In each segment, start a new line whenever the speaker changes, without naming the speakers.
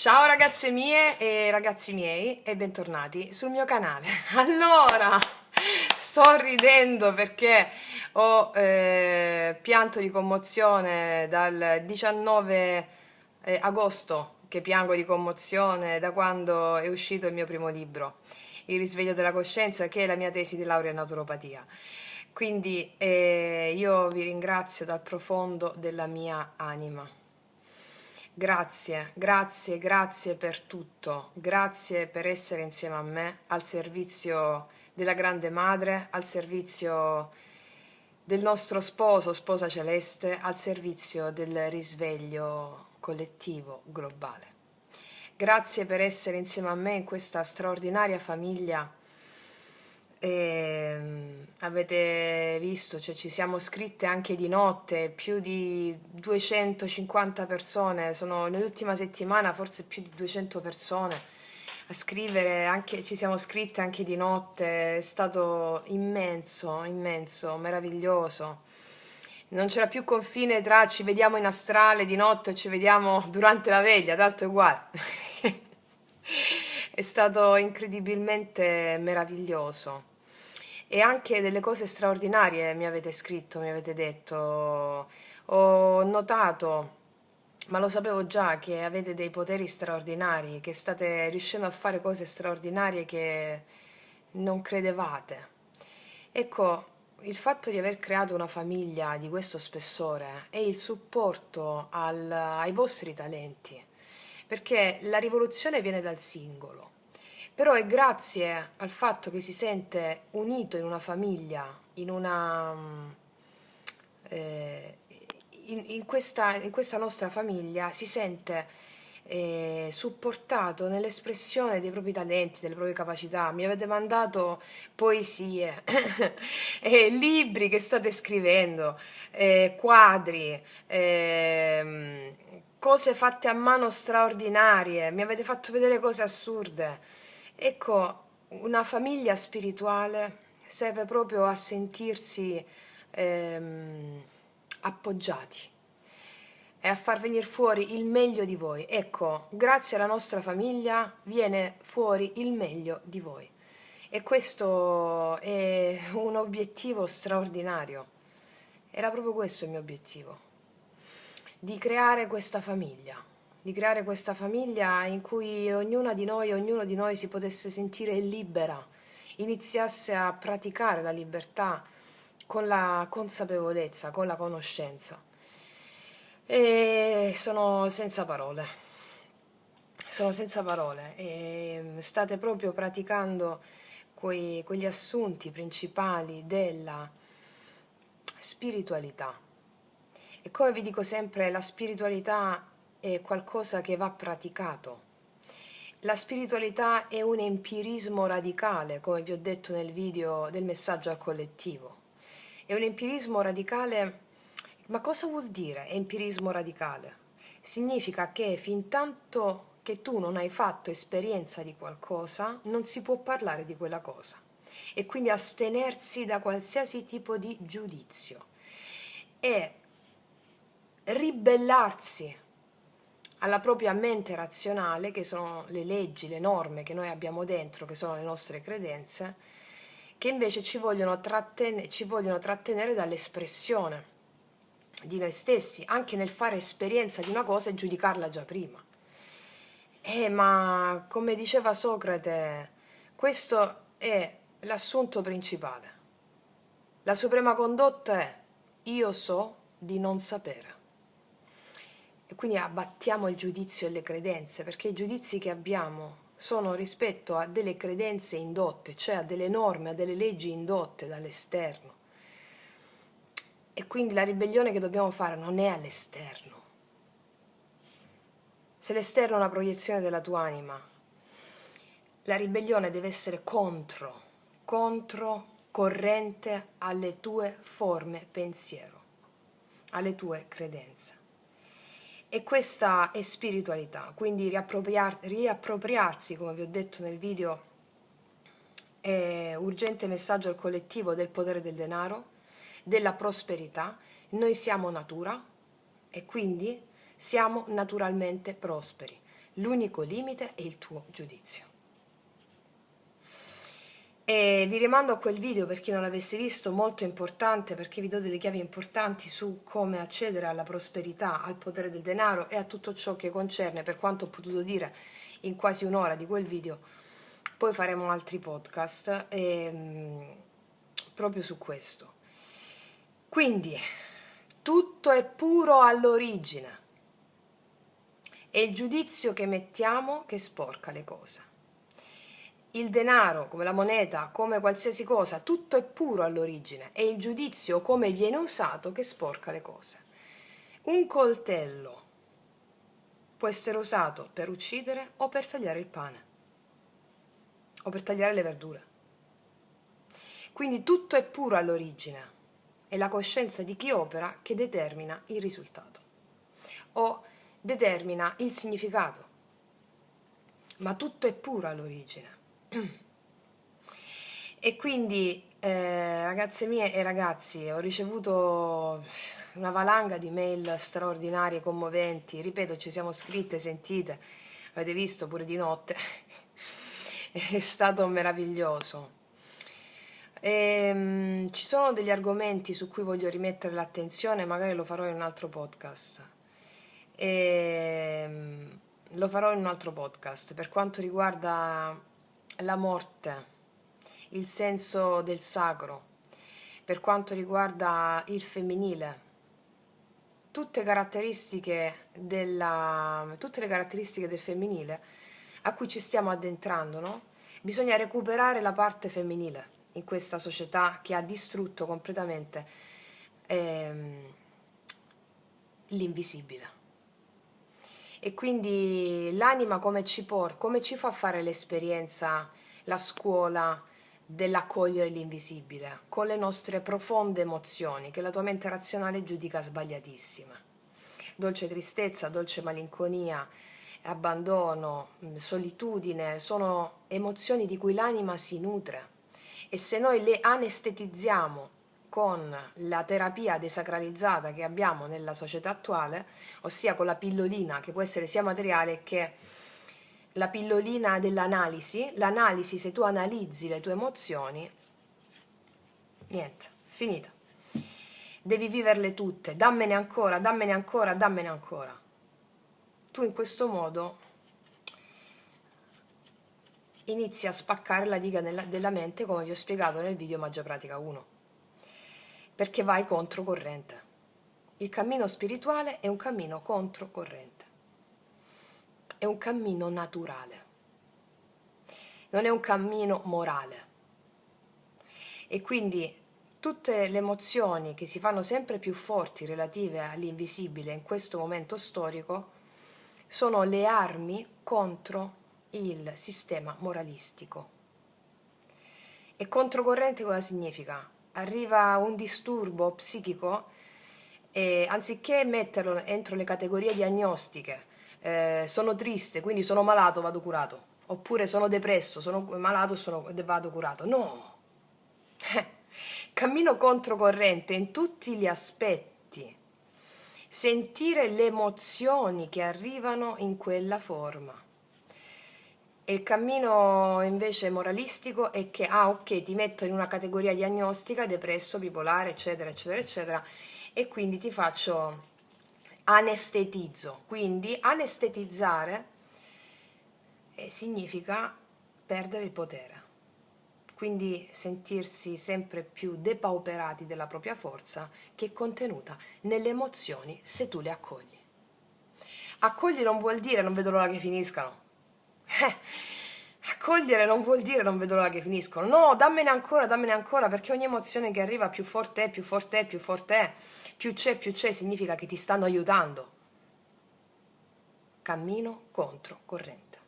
Ciao ragazze mie e ragazzi miei e bentornati sul mio canale. Allora, sto ridendo perché ho pianto di commozione dal 19 agosto, che piango di commozione da quando è uscito il mio primo libro, Il risveglio della coscienza, che è la mia tesi di laurea in naturopatia. Quindi io vi ringrazio dal profondo della mia anima. Grazie, grazie, grazie per tutto, grazie per essere insieme a me, al servizio della Grande Madre, al servizio del nostro sposo, sposa celeste, al servizio del risveglio collettivo globale. Grazie per essere insieme a me in questa straordinaria famiglia. Avete visto, cioè, ci siamo scritte anche di notte, più di 250 persone, sono nell'ultima settimana forse più di 200 persone a scrivere, anche, ci siamo scritte anche di notte, è stato immenso, immenso, meraviglioso. Non c'era più confine tra ci vediamo in astrale di notte o ci vediamo durante la veglia, tanto è uguale. È stato incredibilmente meraviglioso. E anche delle cose straordinarie mi avete scritto, mi avete detto. Ho notato, ma lo sapevo già, che avete dei poteri straordinari, che state riuscendo a fare cose straordinarie che non credevate. Ecco, il fatto di aver creato una famiglia di questo spessore è il supporto ai vostri talenti, perché la rivoluzione viene dal singolo, però è grazie al fatto che si sente unito in una famiglia, eh, in questa nostra famiglia si sente supportato nell'espressione dei propri talenti, delle proprie capacità. Mi avete mandato poesie, libri che state scrivendo, quadri, cose fatte a mano straordinarie, mi avete fatto vedere cose assurde. Ecco, una famiglia spirituale serve proprio a sentirsi appoggiati e a far venire fuori il meglio di voi. Ecco, grazie alla nostra famiglia viene fuori il meglio di voi. E questo è un obiettivo straordinario. Era proprio questo il mio obiettivo, di creare questa famiglia in cui ognuna di noi, ognuno di noi si potesse sentire libera, iniziasse a praticare la libertà con la consapevolezza, con la conoscenza. E sono senza parole e state proprio praticando quegli assunti principali della spiritualità. E come vi dico sempre, la spiritualità è qualcosa che va praticato. La spiritualità è un empirismo radicale, come vi ho detto nel video del messaggio al collettivo. È un empirismo radicale. Ma cosa vuol dire empirismo radicale? Significa che fin tanto che tu non hai fatto esperienza di qualcosa, non si può parlare di quella cosa. E quindi astenersi da qualsiasi tipo di giudizio e ribellarsi alla propria mente razionale, che sono le leggi, le norme che noi abbiamo dentro, che sono le nostre credenze, che invece ci vogliono trattenere dall'espressione di noi stessi, anche nel fare esperienza di una cosa e giudicarla già prima. Ma come diceva Socrate, questo è l'assunto principale. La suprema condotta è io so di non sapere. E quindi abbattiamo il giudizio e le credenze, perché i giudizi che abbiamo sono rispetto a delle credenze indotte, cioè a delle norme, a delle leggi indotte dall'esterno. E quindi la ribellione che dobbiamo fare non è all'esterno. Se l'esterno è una proiezione della tua anima, la ribellione deve essere corrente alle tue forme pensiero, alle tue credenze. E questa è spiritualità, quindi riappropriarsi, come vi ho detto nel video, è urgente messaggio al collettivo del potere del denaro, della prosperità. Noi siamo natura e quindi siamo naturalmente prosperi. L'unico limite è il tuo giudizio. E vi rimando a quel video per chi non l'avesse visto, molto importante, perché vi do delle chiavi importanti su come accedere alla prosperità, al potere del denaro e a tutto ciò che concerne, per quanto ho potuto dire in quasi un'ora di quel video. Poi faremo altri podcast proprio su questo. Quindi tutto è puro all'origine, è il giudizio che mettiamo che sporca le cose. Il denaro, come la moneta, come qualsiasi cosa, tutto è puro all'origine, è il giudizio come viene usato che sporca le cose. Un coltello può essere usato per uccidere o per tagliare il pane o per tagliare le verdure. Quindi tutto è puro all'origine, è la coscienza di chi opera che determina il risultato o determina il significato, ma tutto è puro all'origine. E quindi, ragazze mie e ragazzi, ho ricevuto una valanga di mail straordinarie, commoventi, ripeto, ci siamo scritte, sentite, avete visto pure di notte, è stato meraviglioso. Ci sono degli argomenti su cui voglio rimettere l'attenzione, magari lo farò in un altro podcast. Lo farò in un altro podcast per quanto riguarda la morte, il senso del sacro, per quanto riguarda il femminile, tutte le caratteristiche del femminile a cui ci stiamo addentrando, no? Bisogna recuperare la parte femminile in questa società che ha distrutto completamente l'invisibile. E quindi l'anima come ci fa fare l'esperienza, la scuola dell'accogliere l'invisibile, con le nostre profonde emozioni, che la tua mente razionale giudica sbagliatissime. Dolce tristezza, dolce malinconia, abbandono, solitudine, sono emozioni di cui l'anima si nutre. E se noi le anestetizziamo con la terapia desacralizzata che abbiamo nella società attuale, ossia con la pillolina che può essere sia materiale che la pillolina dell'analisi, l'analisi, se tu analizzi le tue emozioni, niente, finita. Devi viverle tutte, dammene ancora, dammene ancora, dammene ancora. Tu in questo modo inizi a spaccare la diga della mente, come vi ho spiegato nel video Magia Pratica 1, perché vai controcorrente. Il cammino spirituale è un cammino controcorrente, è un cammino naturale, non è un cammino morale. E quindi tutte le emozioni che si fanno sempre più forti relative all'invisibile in questo momento storico sono le armi contro il sistema moralistico. E controcorrente cosa significa? Arriva un disturbo psichico e anziché metterlo entro le categorie diagnostiche, sono triste, quindi sono malato, vado curato, oppure sono depresso, sono malato, vado curato. No! Cammino controcorrente in tutti gli aspetti. Sentire le emozioni che arrivano in quella forma. E il cammino invece moralistico è che, ok, ti metto in una categoria diagnostica, depresso, bipolare, eccetera, eccetera, eccetera, e quindi ti faccio anestetizzo. Quindi anestetizzare significa perdere il potere. Quindi sentirsi sempre più depauperati della propria forza che è contenuta nelle emozioni se tu le accogli. Accogli non vuol dire non vedo l'ora che finiscano. Accogliere non vuol dire non vedo l'ora che finiscono. No, dammene ancora, perché ogni emozione che arriva più forte è, più forte è, più forte è. Più c'è, significa che ti stanno aiutando. Cammino contro corrente.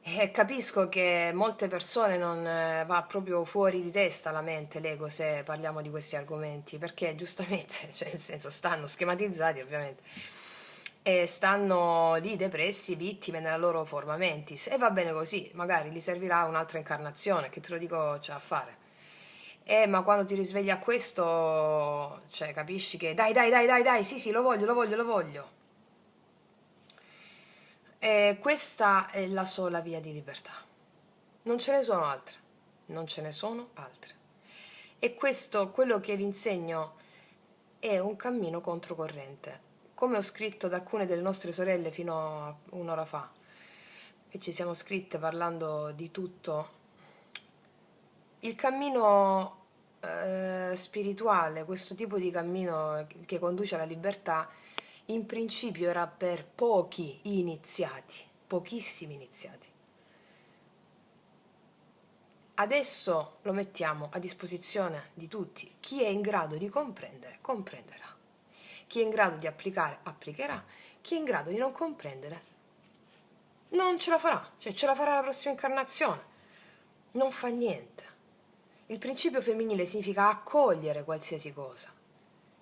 E capisco che molte persone non va proprio fuori di testa la mente, l'ego, se parliamo di questi argomenti, perché giustamente, cioè nel senso, stanno schematizzati ovviamente, e stanno lì depressi, vittime nella loro forma mentis, e va bene così, magari gli servirà un'altra incarnazione, che te lo dico c'è a fare. Ma quando ti risvegli a questo, cioè capisci che dai, sì, lo voglio. E questa è la sola via di libertà. Non ce ne sono altre. Non ce ne sono altre. E questo, quello che vi insegno, è un cammino controcorrente. Come ho scritto ad alcune delle nostre sorelle fino a un'ora fa, e ci siamo scritte parlando di tutto, il cammino spirituale, questo tipo di cammino che conduce alla libertà, in principio era per pochi iniziati, pochissimi iniziati. Adesso lo mettiamo a disposizione di tutti. Chi è in grado di comprendere, comprenderà. Chi è in grado di applicare, applicherà. Chi è in grado di non comprendere, non ce la farà. Cioè, ce la farà la prossima incarnazione. Non fa niente. Il principio femminile significa accogliere qualsiasi cosa.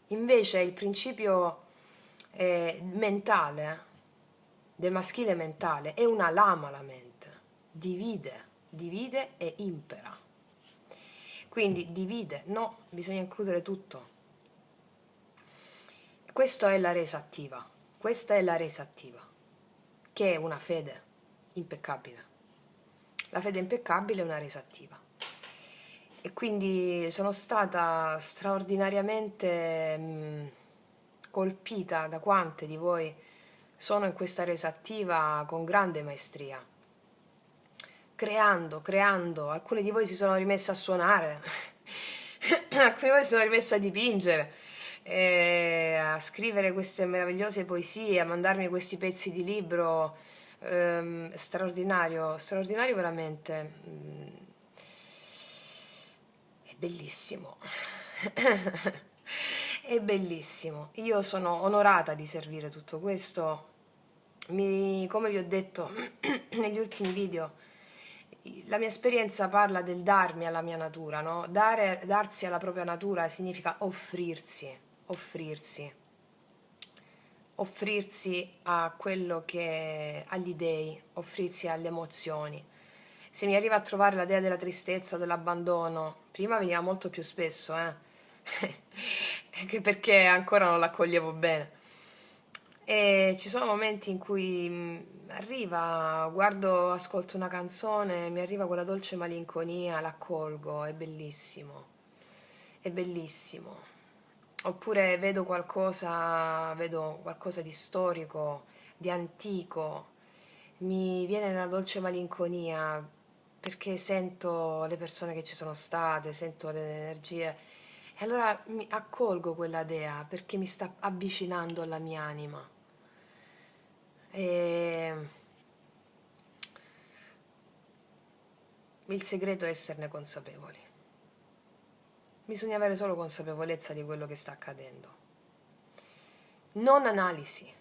Invece il principio mentale, del maschile mentale, è una lama la mente. Divide e impera. Quindi divide, no, bisogna includere tutto. Questa è la resa attiva, questa è la resa attiva, che è una fede impeccabile. La fede impeccabile è una resa attiva. E quindi sono stata straordinariamente colpita da quante di voi sono in questa resa attiva con grande maestria. Creando, alcune di voi si sono rimesse a suonare, alcune di voi si sono rimesse a dipingere, a scrivere queste meravigliose poesie, a mandarmi questi pezzi di libro, straordinario, straordinario veramente, è bellissimo, è bellissimo, io sono onorata di servire tutto questo, come vi ho detto negli ultimi video, la mia esperienza parla del darmi alla mia natura, no? Darsi alla propria natura significa offrirsi, offrirsi a quello che, agli dei, offrirsi alle emozioni. Se mi arriva a trovare la dea della tristezza, dell'abbandono, prima veniva molto più spesso, anche perché ancora non l'accoglievo bene. E ci sono momenti in cui arriva, guardo, ascolto una canzone, mi arriva quella dolce malinconia, l'accolgo, è bellissimo, è bellissimo. Oppure vedo qualcosa di storico, di antico, mi viene una dolce malinconia perché sento le persone che ci sono state, sento le energie e allora mi accolgo quella dea perché mi sta avvicinando alla mia anima. E il segreto è esserne consapevoli. Bisogna avere solo consapevolezza di quello che sta accadendo. Non analisi,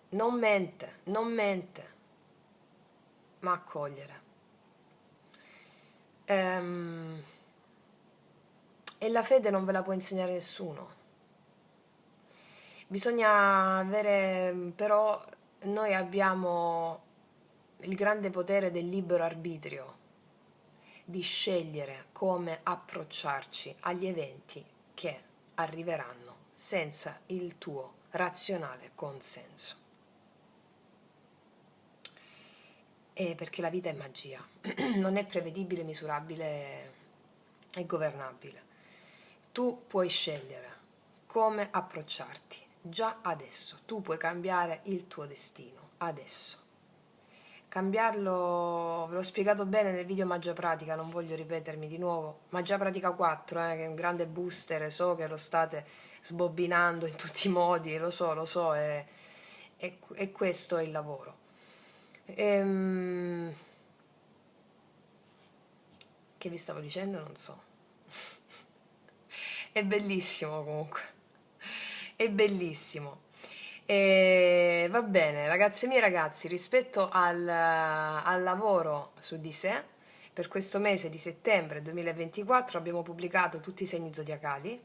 non mente, ma accogliere. E la fede non ve la può insegnare nessuno. Bisogna avere, però, noi abbiamo il grande potere del libero arbitrio, di scegliere come approcciarci agli eventi che arriveranno senza il tuo razionale consenso. E perché la vita è magia, non è prevedibile, misurabile e governabile. Tu puoi scegliere come approcciarti già adesso, tu puoi cambiare il tuo destino adesso. Cambiarlo, ve l'ho spiegato bene nel video Magia Pratica, non voglio ripetermi di nuovo. Magia Pratica 4, che è un grande booster, so che lo state sbobbinando in tutti i modi, lo so, e questo è il lavoro. Che vi stavo dicendo? Non so. È bellissimo comunque, è bellissimo. E va bene, ragazze mie e ragazzi, rispetto al lavoro su di sé, per questo mese di settembre 2024 abbiamo pubblicato tutti i segni zodiacali.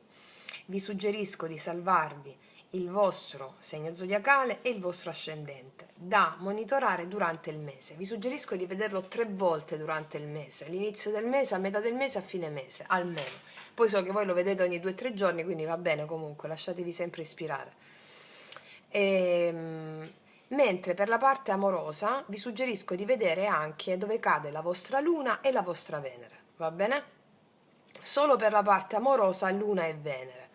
Vi suggerisco di salvarvi il vostro segno zodiacale e il vostro ascendente da monitorare durante il mese. Vi suggerisco di vederlo 3 volte durante il mese, all'inizio del mese, a metà del mese, a fine mese, almeno. Poi so che voi lo vedete ogni 2 o 3 giorni, quindi va bene comunque, lasciatevi sempre ispirare. E, mentre per la parte amorosa vi suggerisco di vedere anche dove cade la vostra Luna e la vostra Venere, va bene? Solo per la parte amorosa Luna e Venere.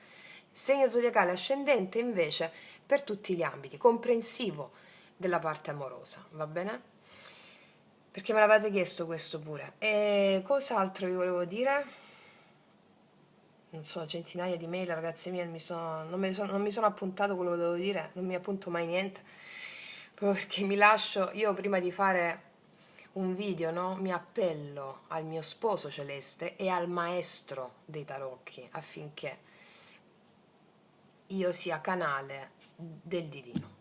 Segno zodiacale ascendente invece per tutti gli ambiti, comprensivo della parte amorosa, va bene? Perché me l'avete chiesto questo pure. E cos'altro vi volevo dire? Non so, centinaia di mail, ragazzi miei, non mi sono appuntato quello che devo dire, non mi appunto mai niente, proprio perché mi lascio, io prima di fare un video, no, mi appello al mio sposo celeste e al maestro dei tarocchi affinché io sia canale del divino.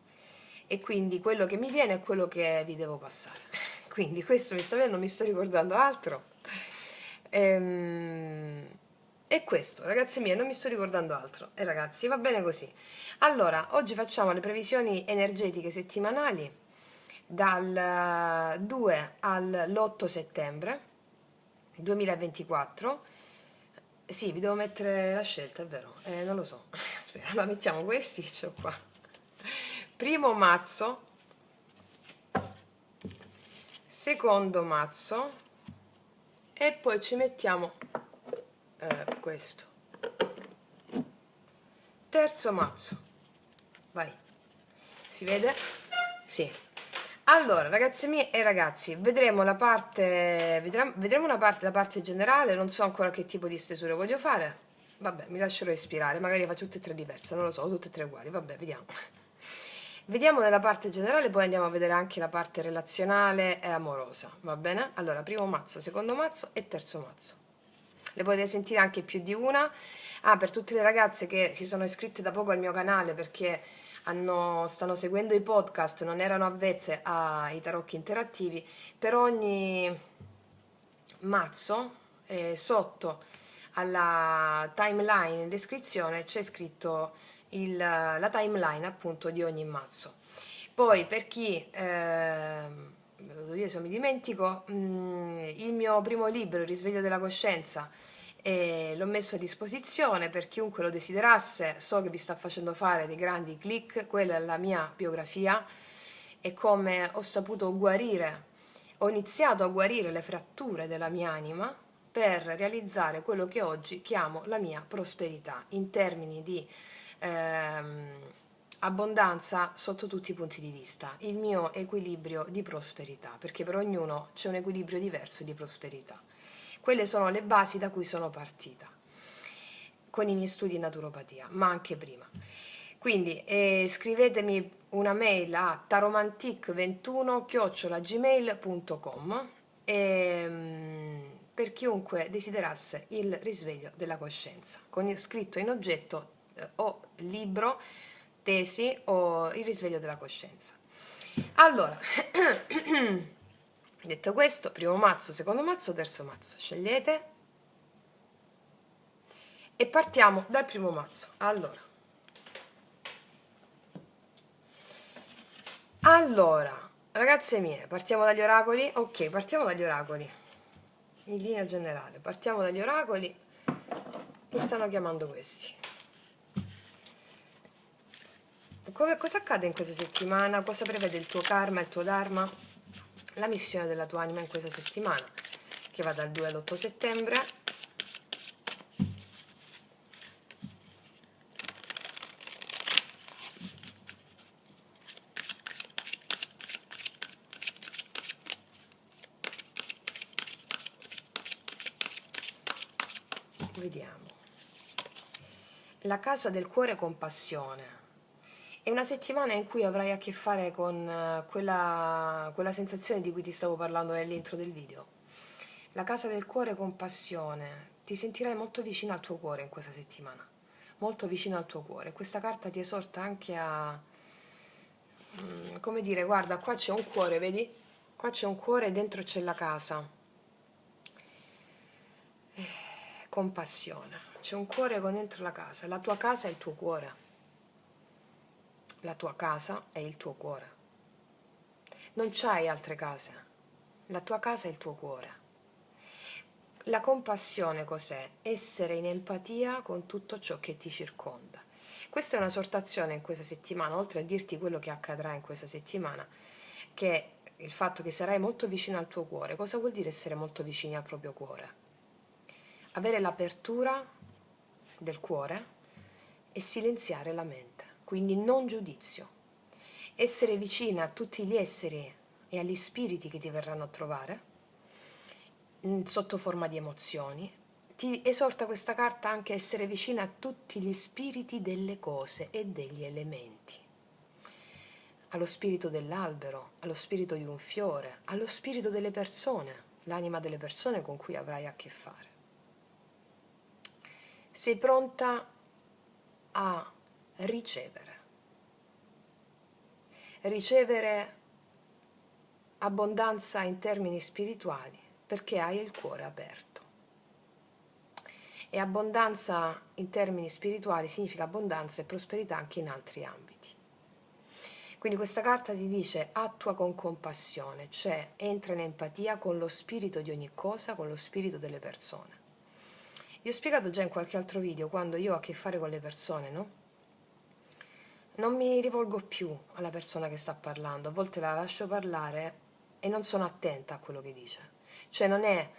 E quindi quello che mi viene è quello che vi devo passare. Quindi questo mi sta vedendo, non mi sto ricordando altro. E questo, ragazzi miei, non mi sto ricordando altro. E ragazzi, va bene così. Allora, oggi facciamo le previsioni energetiche settimanali dal 2 all'8 settembre 2024. Sì, vi devo mettere la scelta, è vero? Non lo so. Aspetta, allora mettiamo questi che c'ho qua. Primo mazzo, secondo mazzo e poi ci mettiamo questo. Terzo mazzo. Vai. Si vede? Sì. Allora, ragazzi miei e ragazzi, vedremo la parte, vedremo la parte generale, non so ancora che tipo di stesure voglio fare. Vabbè, mi lascerò ispirare, magari faccio tutte e tre diverse, non lo so, tutte e tre uguali, vabbè, vediamo. Vediamo nella parte generale, poi andiamo a vedere anche la parte relazionale e amorosa, va bene? Allora, primo mazzo, secondo mazzo e terzo mazzo. Le potete sentire anche più di una. Ah, per tutte le ragazze che si sono iscritte da poco al mio canale perché stanno seguendo i podcast, non erano avvezze ai tarocchi interattivi, per ogni mazzo sotto alla timeline in descrizione c'è scritto la timeline appunto di ogni mazzo. Poi per chi ve lo devo dire se mi dimentico, il mio primo libro, Il risveglio della coscienza, l'ho messo a disposizione per chiunque lo desiderasse. So che vi sta facendo fare dei grandi click, quella è la mia biografia e come ho saputo guarire, ho iniziato a guarire le fratture della mia anima per realizzare quello che oggi chiamo la mia prosperità in termini di abbondanza sotto tutti i punti di vista, il mio equilibrio di prosperità, perché per ognuno c'è un equilibrio diverso di prosperità. Quelle sono le basi da cui sono partita con i miei studi in naturopatia, ma anche prima. Quindi scrivetemi una mail a taromantic21@gmail.com per chiunque desiderasse il risveglio della coscienza, con scritto in oggetto o libro, tesi o il risveglio della coscienza. Allora, detto questo, primo mazzo, secondo mazzo, terzo mazzo, scegliete e partiamo dal primo mazzo. Allora, ragazze mie, partiamo dagli oracoli? Ok, partiamo dagli oracoli. In linea generale, partiamo dagli oracoli. Mi stanno chiamando questi. Cosa accade in questa settimana? Cosa prevede il tuo karma, il tuo dharma? La missione della tua anima in questa settimana, che va dal 2 all'8 settembre. Vediamo. La casa del cuore con passione. È una settimana in cui avrai a che fare con quella sensazione di cui ti stavo parlando nell'intro del video. La casa del cuore con passione. Ti sentirai molto vicino al tuo cuore in questa settimana. Molto vicino al tuo cuore. Questa carta ti esorta anche a, come dire, guarda, qua c'è un cuore, vedi? Qua c'è un cuore e dentro c'è la casa. Con passione. C'è un cuore con dentro la casa. La tua casa è il tuo cuore. La tua casa è il tuo cuore. Non c'hai altre case. La tua casa è il tuo cuore. La compassione cos'è? Essere in empatia con tutto ciò che ti circonda. Questa è una sortazione in questa settimana, oltre a dirti quello che accadrà in questa settimana, che il fatto che sarai molto vicino al tuo cuore. Cosa vuol dire essere molto vicini al proprio cuore? Avere l'apertura del cuore e silenziare la mente, quindi non giudizio. Essere vicina a tutti gli esseri e agli spiriti che ti verranno a trovare, sotto forma di emozioni. Ti esorta questa carta anche a essere vicina a tutti gli spiriti delle cose e degli elementi. Allo spirito dell'albero, allo spirito di un fiore, allo spirito delle persone, l'anima delle persone con cui avrai a che fare. Sei pronta a ricevere abbondanza in termini spirituali perché hai il cuore aperto. E abbondanza in termini spirituali significa abbondanza e prosperità anche in altri ambiti. Quindi questa carta ti dice attua con compassione, cioè entra in empatia con lo spirito di ogni cosa, con lo spirito delle persone. Vi ho spiegato già in qualche altro video, quando io ho a che fare con le persone, no? Non mi rivolgo più alla persona che sta parlando, a volte la lascio parlare e non sono attenta a quello che dice. Cioè non è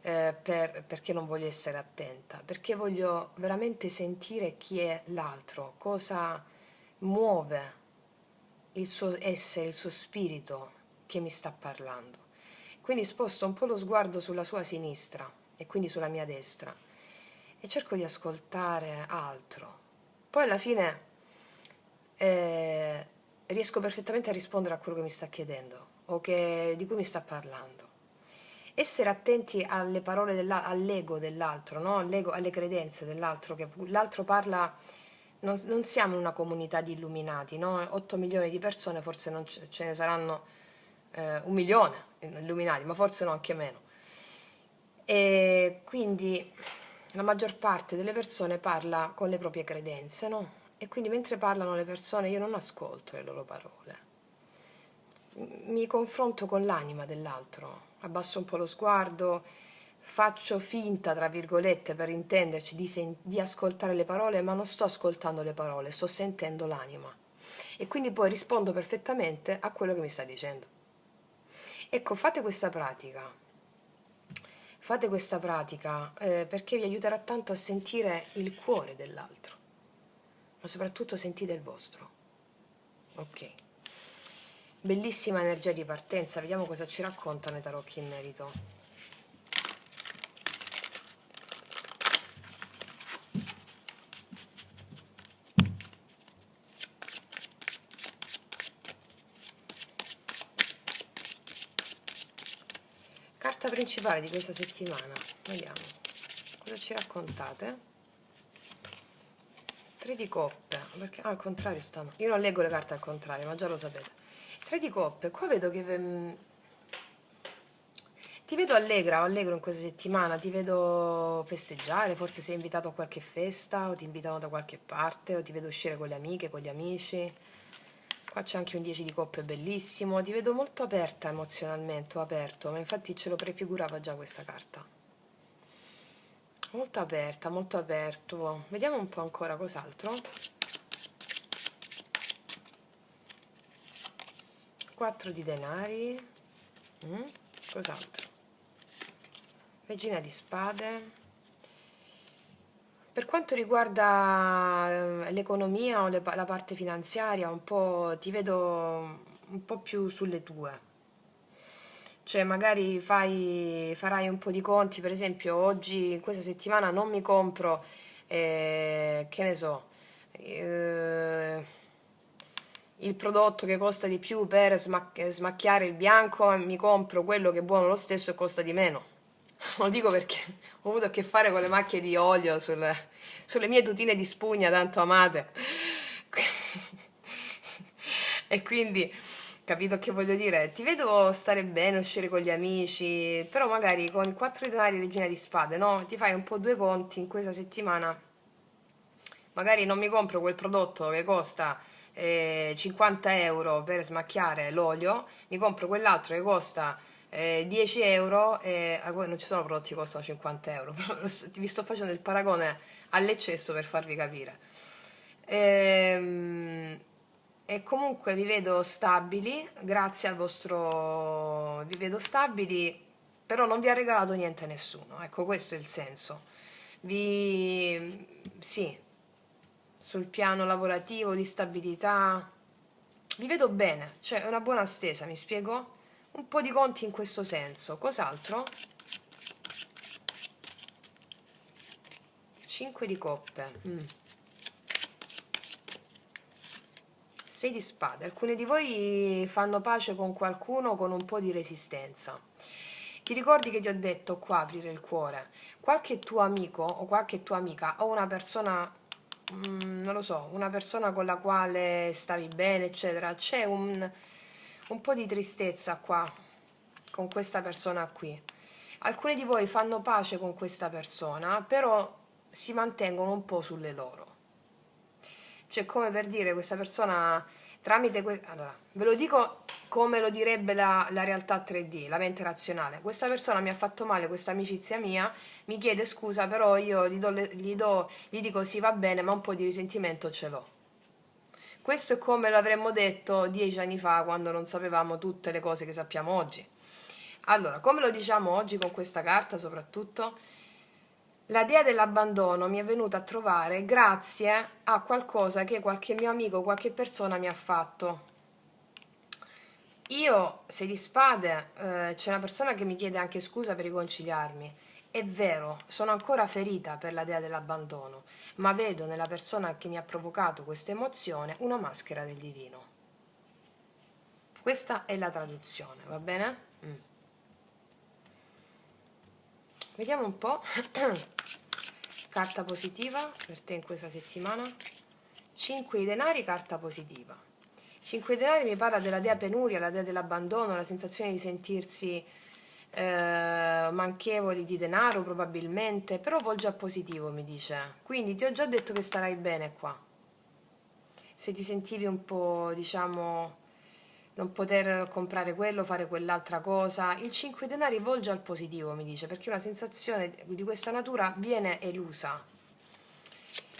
perché non voglio essere attenta, perché voglio veramente sentire chi è l'altro, cosa muove il suo essere, il suo spirito che mi sta parlando. Quindi sposto un po' lo sguardo sulla sua sinistra e quindi sulla mia destra e cerco di ascoltare altro. Poi alla fine riesco perfettamente a rispondere a quello che mi sta chiedendo o di cui mi sta parlando. Essere attenti alle parole all'ego dell'altro, no? All'ego, alle credenze dell'altro, che l'altro parla. Non siamo una comunità di illuminati, no? 8 milioni di persone, forse non ce ne saranno 1 milione illuminati, ma forse no, anche meno. E quindi la maggior parte delle persone parla con le proprie credenze, no? E quindi mentre parlano le persone io non ascolto le loro parole, mi confronto con l'anima dell'altro, abbasso un po' lo sguardo, faccio finta, tra virgolette, per intenderci, di ascoltare le parole, ma non sto ascoltando le parole, sto sentendo l'anima. E quindi poi rispondo perfettamente a quello che mi sta dicendo. Ecco, fate questa pratica perché vi aiuterà tanto a sentire il cuore dell'altro, ma soprattutto sentite il vostro. Ok. Bellissima energia di partenza, vediamo cosa ci raccontano i tarocchi in merito. Carta principale di questa settimana, vediamo cosa ci raccontate. 3 di coppe, perché al contrario stanno. Io non leggo le carte al contrario, ma già lo sapete. 3 di coppe, qua vedo che ti vedo allegra o allegro in questa settimana, ti vedo festeggiare, forse sei invitato a qualche festa o ti invitano da qualche parte o ti vedo uscire con le amiche, con gli amici. Qua c'è anche un 10 di coppe bellissimo, ti vedo molto aperta emozionalmente, o aperto, ma infatti ce lo prefigurava già questa carta. Molto aperta, molto aperto. Vediamo un po' ancora cos'altro. 4 di denari. Cos'altro? Regina di spade. Per quanto riguarda l'economia o la parte finanziaria, un po' ti vedo un po' più sulle tue. Cioè magari farai un po' di conti, per esempio oggi, in questa settimana non mi compro, che ne so, il prodotto che costa di più per smacchiare il bianco, mi compro quello che è buono lo stesso e costa di meno. Lo dico perché ho avuto a che fare con le macchie di olio sulle mie tutine di spugna tanto amate. E quindi, capito che voglio dire? Ti vedo stare bene, uscire con gli amici, però magari con i 4 di denari e regina di spade, no? Ti fai un po' due conti in questa settimana. Magari non mi compro quel prodotto che costa 50 euro per smacchiare l'olio, mi compro quell'altro che costa 10 euro e poi non ci sono prodotti che costano 50 euro, però vi sto facendo il paragone all'eccesso per farvi capire. Ehm, E, comunque vi vedo stabili, grazie al vostro... vi vedo stabili, però non vi ha regalato niente nessuno, ecco questo è il senso. Sì, sul piano lavorativo, di stabilità, vi vedo bene, cioè è una buona stesa, mi spiego? Un po' di conti in questo senso, cos'altro? 5 di coppe. 6 di spade. Alcuni di voi fanno pace con qualcuno con un po' di resistenza. Ti ricordi che ti ho detto qua aprire il cuore? Qualche tuo amico o qualche tua amica o una persona, non lo so, una persona con la quale stavi bene, eccetera, c'è un po' di tristezza qua con questa persona qui. Alcuni di voi fanno pace con questa persona, però si mantengono un po' sulle loro. Cioè, come per dire, questa persona tramite... allora, ve lo dico come lo direbbe la realtà 3D, la mente razionale. Questa persona mi ha fatto male, questa amicizia mia, mi chiede scusa, però io gli dico sì, va bene, ma un po' di risentimento ce l'ho. Questo è come lo avremmo detto 10 anni fa, quando non sapevamo tutte le cose che sappiamo oggi. Allora, come lo diciamo oggi con questa carta soprattutto? La dea dell'abbandono mi è venuta a trovare grazie a qualcosa che qualche mio amico, qualche persona mi ha fatto. Io, se di spade, c'è una persona che mi chiede anche scusa per riconciliarmi. È vero, sono ancora ferita per la dea dell'abbandono, ma vedo nella persona che mi ha provocato questa emozione una maschera del divino. Questa è la traduzione, va bene? Vediamo un po'. Carta positiva per te in questa settimana. 5 di denari, carta positiva. 5 di denari mi parla della dea penuria, la dea dell'abbandono, la sensazione di sentirsi manchevoli di denaro probabilmente, però volge a positivo mi dice. Quindi ti ho già detto che starai bene qua. Se ti sentivi un po', diciamo, non poter comprare quello, fare quell'altra cosa, il 5 denari volge al positivo, mi dice, perché una sensazione di questa natura viene elusa.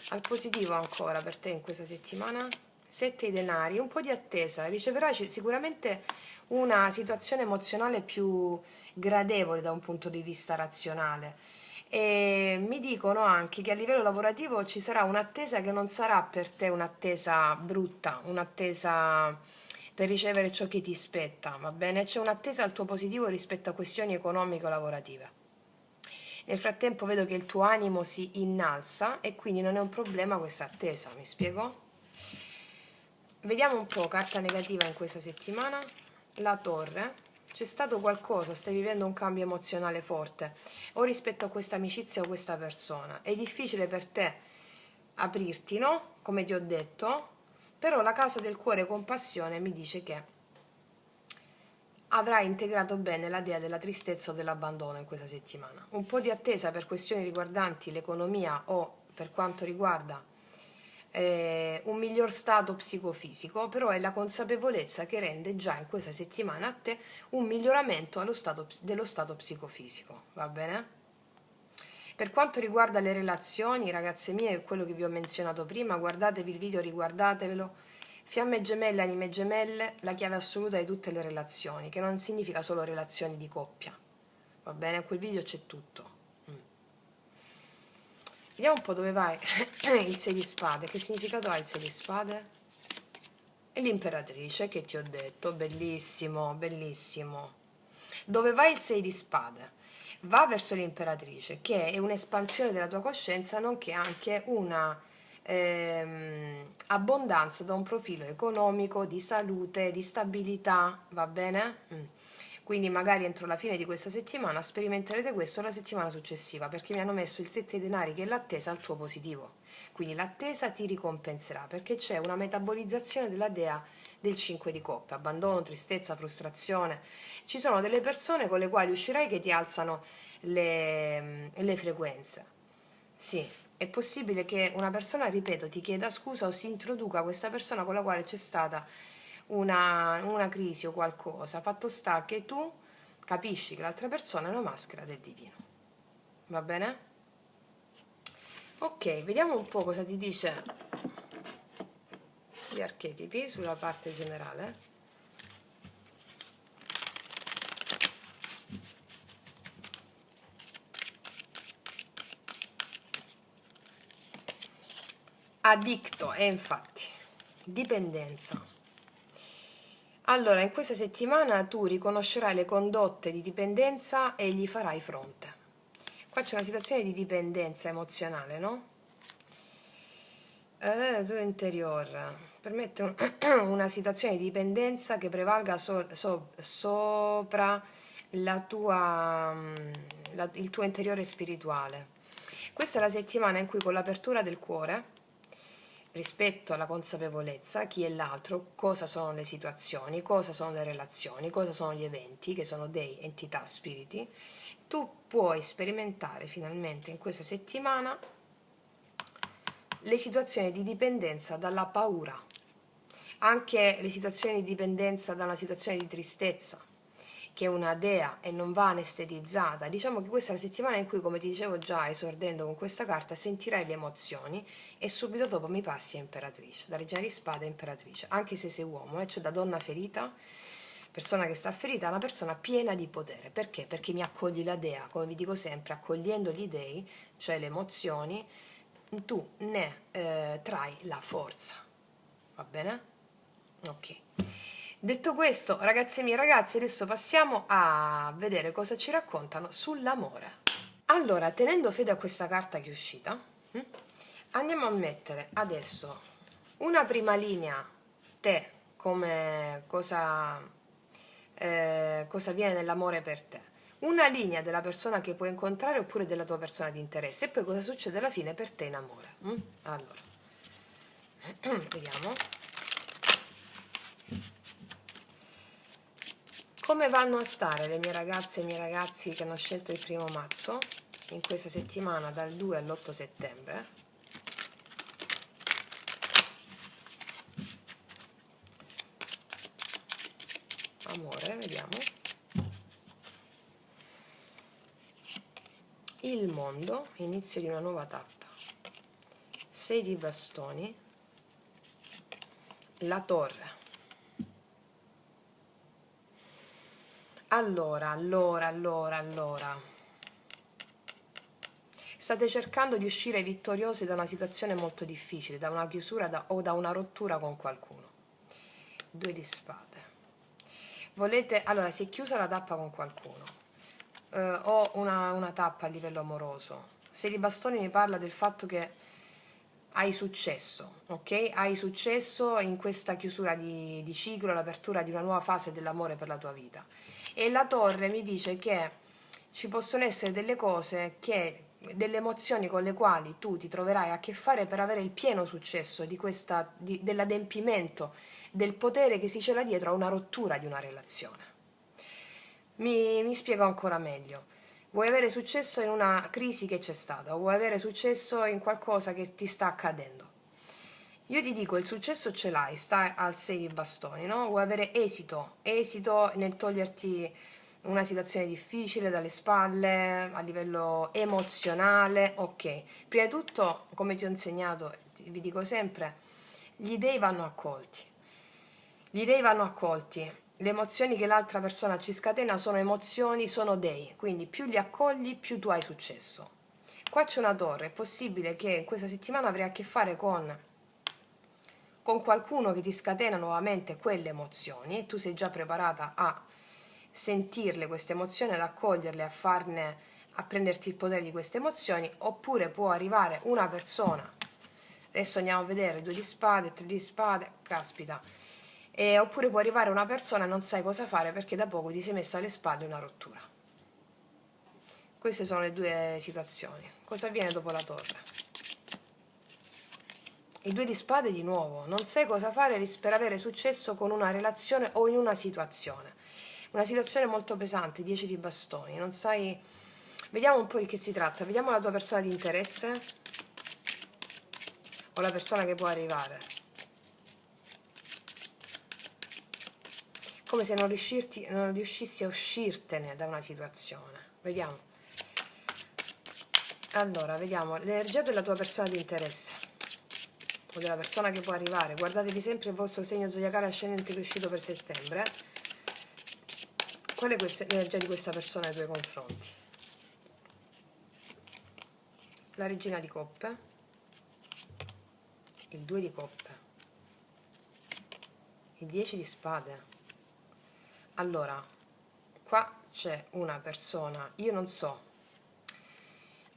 Al positivo ancora per te in questa settimana. 7 denari, un po' di attesa, riceverai sicuramente una situazione emozionale più gradevole da un punto di vista razionale. E mi dicono anche che a livello lavorativo ci sarà un'attesa che non sarà per te un'attesa brutta, un'attesa per ricevere ciò che ti spetta, va bene? C'è un'attesa al tuo positivo rispetto a questioni economiche o lavorative. Nel frattempo vedo che il tuo animo si innalza e quindi non è un problema questa attesa, mi spiego? Vediamo un po', carta negativa in questa settimana. La torre. C'è stato qualcosa, stai vivendo un cambio emozionale forte o rispetto a questa amicizia o questa persona. È difficile per te aprirti, no? Come ti ho detto, però la casa del cuore compassione mi dice che avrai integrato bene la dea della tristezza o dell'abbandono in questa settimana. Un po' di attesa per questioni riguardanti l'economia o per quanto riguarda un miglior stato psicofisico, però è la consapevolezza che rende già in questa settimana a te un miglioramento dello stato psicofisico, va bene? Per quanto riguarda le relazioni, ragazze mie, quello che vi ho menzionato prima, guardatevi il video, riguardatevelo. Fiamme gemelle, anime gemelle, la chiave assoluta di tutte le relazioni, che non significa solo relazioni di coppia. Va bene? In quel video c'è tutto. Vediamo un po' dove vai il 6 di spade. Che significato ha il 6 di spade? E l'imperatrice che ti ho detto, bellissimo, bellissimo. Dove va il 6 di spade? Va verso l'imperatrice, che è un'espansione della tua coscienza, nonché anche una abbondanza da un profilo economico, di salute, di stabilità, va bene? Quindi magari entro la fine di questa settimana sperimenterete questo la settimana successiva, perché mi hanno messo il 7 denari che è l'attesa al tuo positivo. Quindi l'attesa ti ricompenserà, perché c'è una metabolizzazione della dea del 5 di coppe, abbandono, tristezza, frustrazione. Ci sono delle persone con le quali uscirai che ti alzano le frequenze. Sì, è possibile che una persona, ripeto, ti chieda scusa o si introduca questa persona con la quale c'è stata una crisi o qualcosa. Fatto sta che tu capisci che l'altra persona è una maschera del divino. Va bene? Ok, vediamo un po' cosa ti dice gli archetipi sulla parte generale. Addicto, e infatti, dipendenza. Allora, in questa settimana tu riconoscerai le condotte di dipendenza e gli farai fronte. Qua c'è una situazione di dipendenza emozionale, no? Tuo interiore permette una situazione di dipendenza che prevalga sopra la tua, il tuo interiore spirituale. Questa è la settimana in cui, con l'apertura del cuore, rispetto alla consapevolezza, chi è l'altro, cosa sono le situazioni, cosa sono le relazioni, cosa sono gli eventi, che sono dei entità, spiriti, tu puoi sperimentare finalmente in questa settimana le situazioni di dipendenza dalla paura, anche le situazioni di dipendenza da una situazione di tristezza, che è una dea e non va anestetizzata. Diciamo che questa è la settimana in cui, come ti dicevo già esordendo con questa carta, sentirai le emozioni e subito dopo mi passi a imperatrice, da regina di spade a imperatrice, anche se sei uomo, cioè da donna ferita, persona che sta ferita, a una persona piena di potere. Perché? Perché mi accogli la dea, come vi dico sempre, accogliendo gli dei, cioè le emozioni, tu ne trai la forza. Va bene? Ok. Detto questo, ragazzi miei ragazzi, adesso passiamo a vedere cosa ci raccontano sull'amore. Allora, tenendo fede a questa carta che è uscita, andiamo a mettere adesso una prima linea, te, come cosa viene nell'amore per te, una linea della persona che puoi incontrare oppure della tua persona di interesse, e poi cosa succede alla fine per te in amore. Allora, vediamo. Come vanno a stare le mie ragazze e i miei ragazzi che hanno scelto il primo mazzo in questa settimana dal 2 all'8 settembre? Amore, vediamo. Il mondo, inizio di una nuova tappa. 6 di bastoni. La torre. Allora. State cercando di uscire vittoriosi da una situazione molto difficile, da una chiusura o da una rottura con qualcuno. 2 di spade. Allora, si è chiusa la tappa con qualcuno, o una tappa a livello amoroso. 6 di bastoni mi parla del fatto che hai successo, ok? Hai successo in questa chiusura di ciclo, l'apertura di una nuova fase dell'amore per la tua vita. E la torre mi dice che ci possono essere delle cose, delle emozioni con le quali tu ti troverai a che fare per avere il pieno successo dell'adempimento del potere che si cela dietro a una rottura di una relazione. Mi spiego ancora meglio. Vuoi avere successo in una crisi che c'è stata, o vuoi avere successo in qualcosa che ti sta accadendo? Io ti dico, il successo ce l'hai, sta al 6 di bastoni, no? Vuoi avere esito nel toglierti una situazione difficile dalle spalle, a livello emozionale, ok. Prima di tutto, come ti ho insegnato, vi dico sempre, gli dei vanno accolti. Gli dei vanno accolti. Le emozioni che l'altra persona ci scatena sono emozioni, sono dei, quindi più li accogli, più tu hai successo. Qua c'è una torre, è possibile che in questa settimana avrai a che fare con qualcuno che ti scatena nuovamente quelle emozioni e tu sei già preparata a sentirle queste emozioni, ad accoglierle, a prenderti il potere di queste emozioni, oppure può arrivare una persona, adesso andiamo a vedere 2 di spade, 3 di spade, caspita, oppure può arrivare una persona e non sai cosa fare perché da poco ti sei messa alle spalle una rottura. Queste sono le due situazioni. Cosa avviene dopo la torre? I 2 di spade di nuovo, non sai cosa fare per avere successo con una relazione o in una situazione molto pesante. 10 di bastoni, non sai, vediamo un po' di che si tratta, vediamo la tua persona di interesse o la persona che può arrivare, come se non riuscissi a uscirtene da una situazione. Vediamo. Allora, vediamo l'energia della tua persona di interesse. o della persona che può arrivare. Guardatevi sempre il vostro segno zodiacale ascendente che è uscito per settembre. Qual è l'energia di questa persona nei tuoi confronti? La regina di coppe, il 2 di coppe, il 10 di spade. Allora, qua c'è una persona, io non so.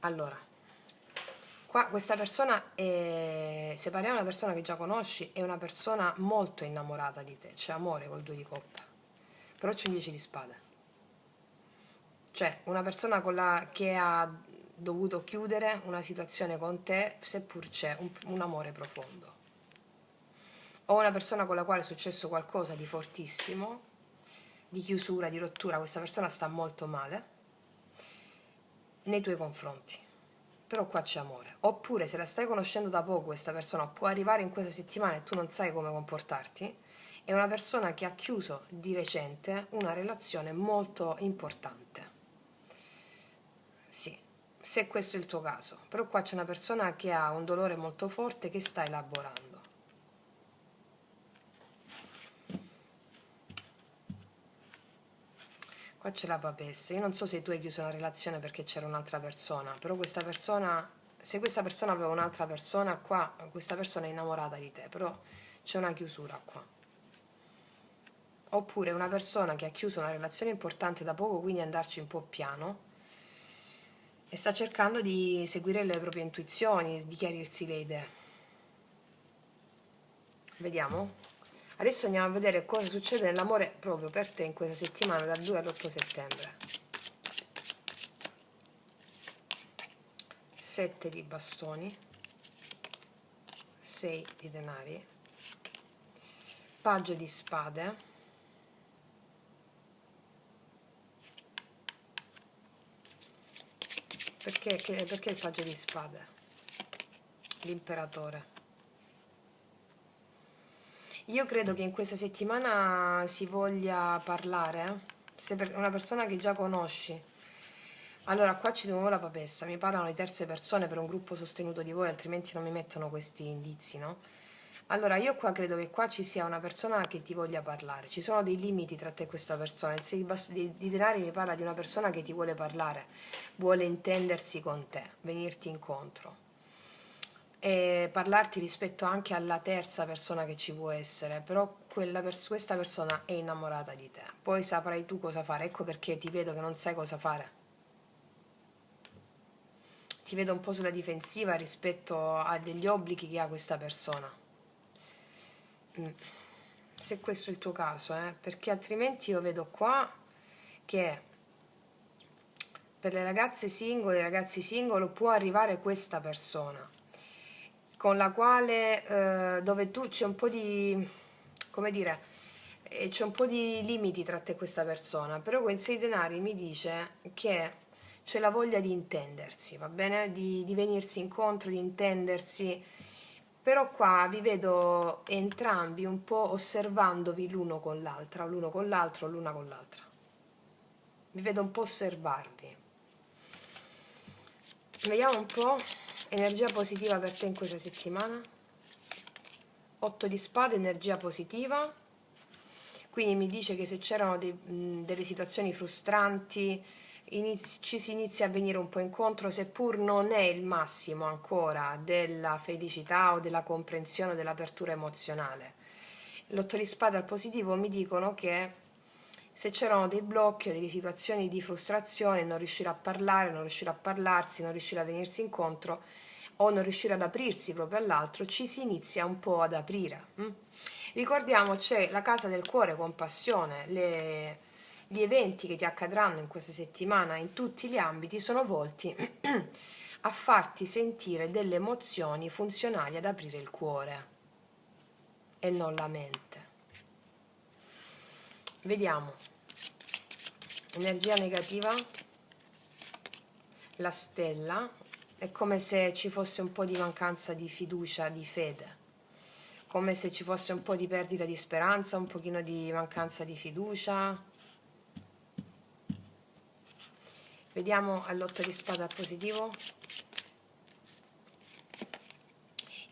Allora, qua questa persona è, se parliamo di una persona che già conosci, è una persona molto innamorata di te, c'è amore col 2 di coppe, però c'è un 10 di spade. Cioè, una persona che ha dovuto chiudere una situazione con te, seppur c'è un amore profondo. O una persona con la quale è successo qualcosa di fortissimo, di chiusura, di rottura, questa persona sta molto male nei tuoi confronti, però qua c'è amore. Oppure se la stai conoscendo da poco, questa persona può arrivare in questa settimana e tu non sai come comportarti, è una persona che ha chiuso di recente una relazione molto importante. Sì, se questo è il tuo caso, però qua c'è una persona che ha un dolore molto forte che sta elaborando. Qua c'è la papessa. Io non so se tu hai chiuso una relazione perché c'era un'altra persona, però questa persona, se questa persona aveva un'altra persona, qua questa persona è innamorata di te, però c'è una chiusura qua. Oppure una persona che ha chiuso una relazione importante da poco, quindi andarci un po' piano, e sta cercando di seguire le proprie intuizioni, di chiarirsi le idee. Vediamo? Adesso andiamo a vedere cosa succede nell'amore proprio per te in questa settimana dal 2 all'8 settembre. 7 di bastoni, 6 di denari, paggio di spade, perché il paggio di spade? L'imperatore. Io credo che in questa settimana si voglia parlare, se per una persona che già conosci. Allora, qua c'è di nuovo la papessa, mi parlano di terze persone per un gruppo sostenuto di voi, altrimenti non mi mettono questi indizi, no? Allora, io qua credo che qua ci sia una persona che ti voglia parlare, ci sono dei limiti tra te e questa persona, il 6 di denari mi parla di una persona che ti vuole parlare, vuole intendersi con te, venirti incontro e parlarti rispetto anche alla terza persona che ci può essere, però questa persona è innamorata di te, poi saprai tu cosa fare, ecco perché ti vedo che non sai cosa fare. Ti vedo un po' sulla difensiva rispetto a degli obblighi che ha questa persona. Se questo è il tuo caso, perché altrimenti io vedo qua che per le ragazze singole, i ragazzi singolo può arrivare questa persona con la quale dove tu c'è un po' di, come dire, c'è un po' di limiti tra te e questa persona, però quel 6 denari mi dice che c'è la voglia di intendersi, va bene? Di venirsi incontro, di intendersi, però qua vi vedo entrambi un po' osservandovi l'uno con l'altra, l'uno con l'altro, l'una con l'altra. Vi vedo un po' osservarvi. Vediamo un po' energia positiva per te in questa settimana. 8 di spade, energia positiva. Quindi mi dice che se c'erano delle situazioni frustranti, ci si inizia a venire un po' incontro, seppur non è il massimo ancora della felicità o della comprensione o dell'apertura emozionale. L'otto di spade al positivo mi dicono che se c'erano dei blocchi o delle situazioni di frustrazione, non riuscire a parlare, non riuscire a parlarsi, non riuscire a venirsi incontro o non riuscire ad aprirsi proprio all'altro, ci si inizia un po' ad aprire. Ricordiamo, c'è la casa del cuore con passione, gli eventi che ti accadranno in questa settimana in tutti gli ambiti sono volti a farti sentire delle emozioni funzionali ad aprire il cuore e non la mente. Vediamo. Energia negativa, la stella, è come se ci fosse un po' di mancanza di fiducia, di fede, come se ci fosse un po' di perdita di speranza, un pochino di mancanza di fiducia. Vediamo all'otto di spada al positivo.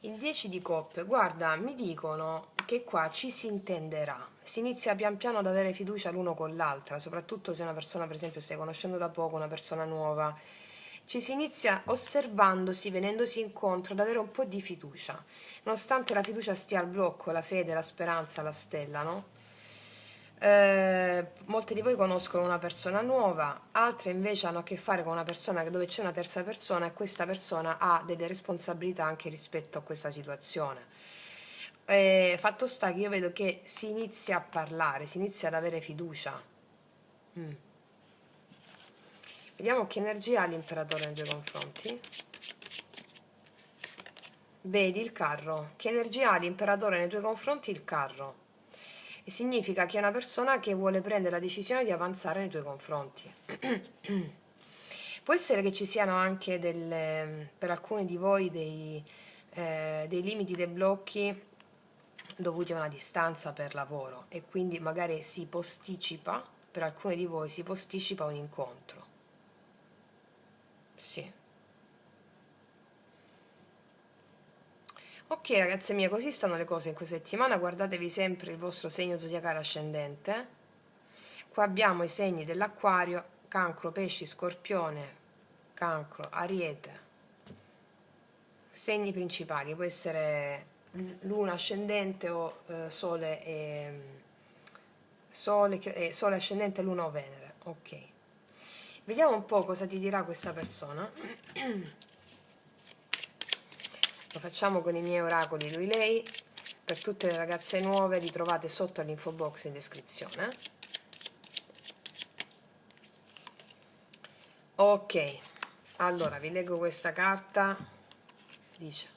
Il 10 di coppe, guarda, mi dicono che qua ci si intenderà, si inizia pian piano ad avere fiducia l'uno con l'altra, soprattutto se una persona, per esempio, stai conoscendo da poco, una persona nuova, ci si inizia osservandosi, venendosi incontro, ad avere un po' di fiducia, nonostante la fiducia stia al blocco, la fede, la speranza, la stella, no? Molti di voi conoscono una persona nuova, altre invece hanno a che fare con una persona dove c'è una terza persona e questa persona ha delle responsabilità anche rispetto a questa situazione. Fatto sta che io vedo che si inizia a parlare, si inizia ad avere fiducia. Mm. Vediamo che energia ha l'imperatore nei tuoi confronti. Vedi il carro. Che energia ha l'imperatore nei tuoi confronti? Il carro. E significa che è una persona che vuole prendere la decisione di avanzare nei tuoi confronti. Può essere che ci siano anche per alcuni di voi dei limiti, dei blocchi dovuti a una distanza per lavoro e quindi magari si posticipa, per alcuni di voi si posticipa un incontro. Sì. Ok ragazze mie, così stanno le cose in questa settimana, guardatevi sempre il vostro segno zodiacale ascendente. Qua abbiamo i segni dell'Acquario, Cancro, Pesci, Scorpione, Cancro, Ariete. Segni principali, può essere Luna ascendente o Sole ascendente, Luna o Venere. Ok. Vediamo un po' cosa ti dirà questa persona. Lo facciamo con i miei oracoli lui-lei. Per tutte le ragazze nuove li trovate sotto all'info box in descrizione. Ok, allora vi leggo questa carta. Dice: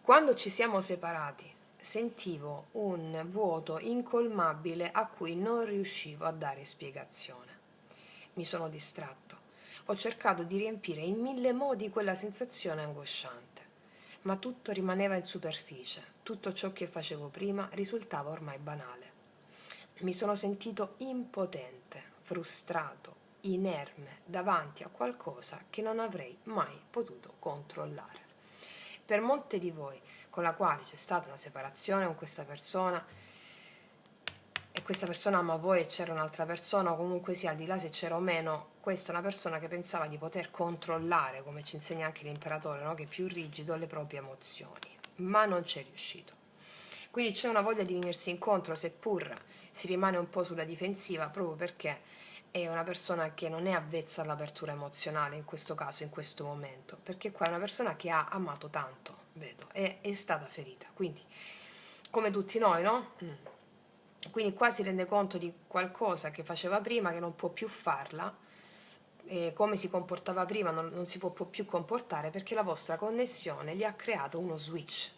quando ci siamo separati sentivo un vuoto incolmabile a cui non riuscivo a dare spiegazione. Mi sono distratto. Ho cercato di riempire in mille modi quella sensazione angosciante, ma tutto rimaneva in superficie. Tutto ciò che facevo prima risultava ormai banale. Mi sono sentito impotente, frustrato, inerme davanti a qualcosa che non avrei mai potuto controllare. Per molte di voi con la quale c'è stata una separazione con questa persona e questa persona ama voi e c'era un'altra persona, o comunque sia al di là se c'era o meno, questa è una persona che pensava di poter controllare, come ci insegna anche l'imperatore, no? Che è più rigido, le proprie emozioni, ma non c'è riuscito. Quindi c'è una voglia di venirsi incontro, seppur si rimane un po' sulla difensiva, proprio perché è una persona che non è avvezza all'apertura emozionale in questo caso, in questo momento, perché qua è una persona che ha amato tanto, vedo, e è stata ferita, quindi come tutti noi, no? Quindi qua si rende conto di qualcosa che faceva prima che non può più farla, e come si comportava prima non si può più comportare perché la vostra connessione gli ha creato uno switch,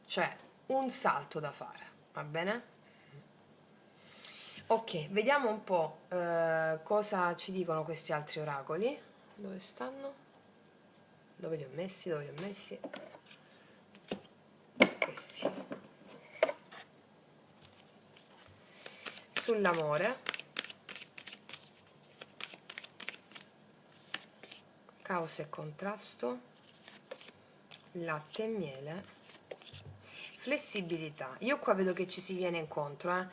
cioè un salto da fare, va bene? Ok, vediamo un po' cosa ci dicono questi altri oracoli. Dove stanno? Dove li ho messi? Dove li ho messi? Questi. Sull'amore, caos e contrasto, latte e miele, flessibilità. Io qua vedo che ci si viene incontro,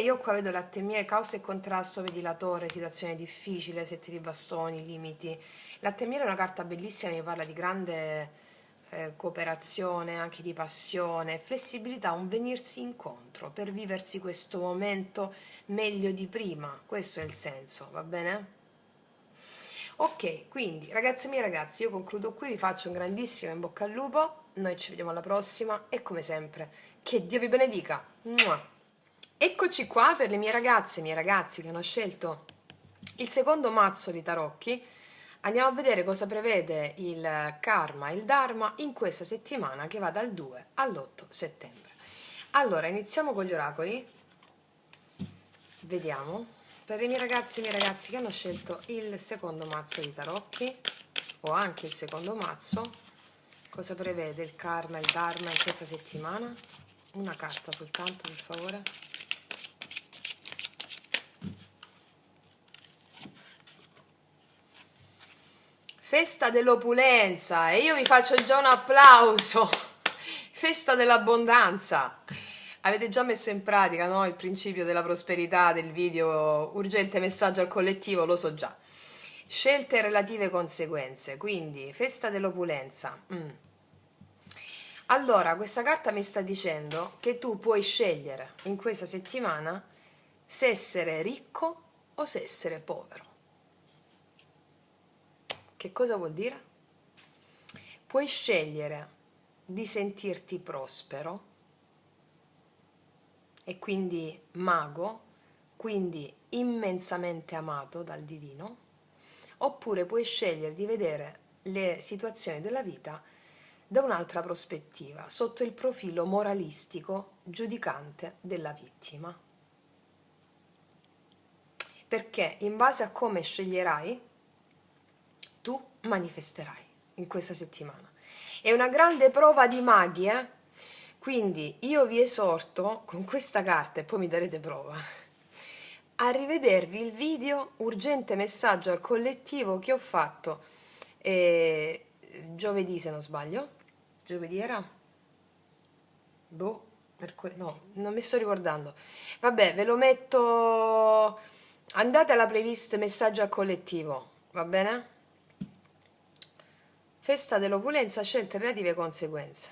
Io qua vedo latte e miele, caos e contrasto, vedi la torre, situazione difficile, sette di bastoni, limiti. Latte e miele è una carta bellissima, mi parla di grande cooperazione, anche di passione, flessibilità, un venirsi incontro per viversi questo momento meglio di prima, questo è il senso, va bene? Ok, quindi ragazze mie ragazzi, io concludo qui, vi faccio un grandissimo in bocca al lupo, noi ci vediamo alla prossima e come sempre, che Dio vi benedica. Mua. Eccoci qua per le mie ragazze e i miei ragazzi che hanno scelto il secondo mazzo di tarocchi. Andiamo a vedere cosa prevede il karma e il dharma in questa settimana che va dal 2 all'8 settembre. Allora, iniziamo con gli oracoli. Vediamo. Per i miei ragazzi e i miei ragazzi che hanno scelto il secondo mazzo di tarocchi, o anche il secondo mazzo, cosa prevede il karma e il dharma in questa settimana? Una carta soltanto, per favore. festa dell'opulenza, e io vi faccio già un applauso. Festa dell'abbondanza. Avete già messo in pratica, no? Il principio della prosperità del video urgente messaggio al collettivo, lo so già. Scelte e relative conseguenze, quindi festa dell'opulenza. Allora, questa carta mi sta dicendo che tu puoi scegliere in questa settimana se essere ricco o se essere povero. Che cosa vuol dire? Puoi scegliere di sentirti prospero e quindi mago, quindi immensamente amato dal divino, oppure puoi scegliere di vedere le situazioni della vita da un'altra prospettiva, sotto il profilo moralistico giudicante della vittima. Perché in base a come sceglierai, tu manifesterai in questa settimana. È una grande prova di magia, quindi io vi esorto con questa carta, e poi mi darete prova, a rivedervi il video urgente messaggio al collettivo che ho fatto giovedì, se non sbaglio. Giovedì era? Boh, no, non mi sto ricordando. Vabbè, ve lo metto. Andate alla playlist messaggio al collettivo, va bene? Festa dell'opulenza, scelte relative conseguenze.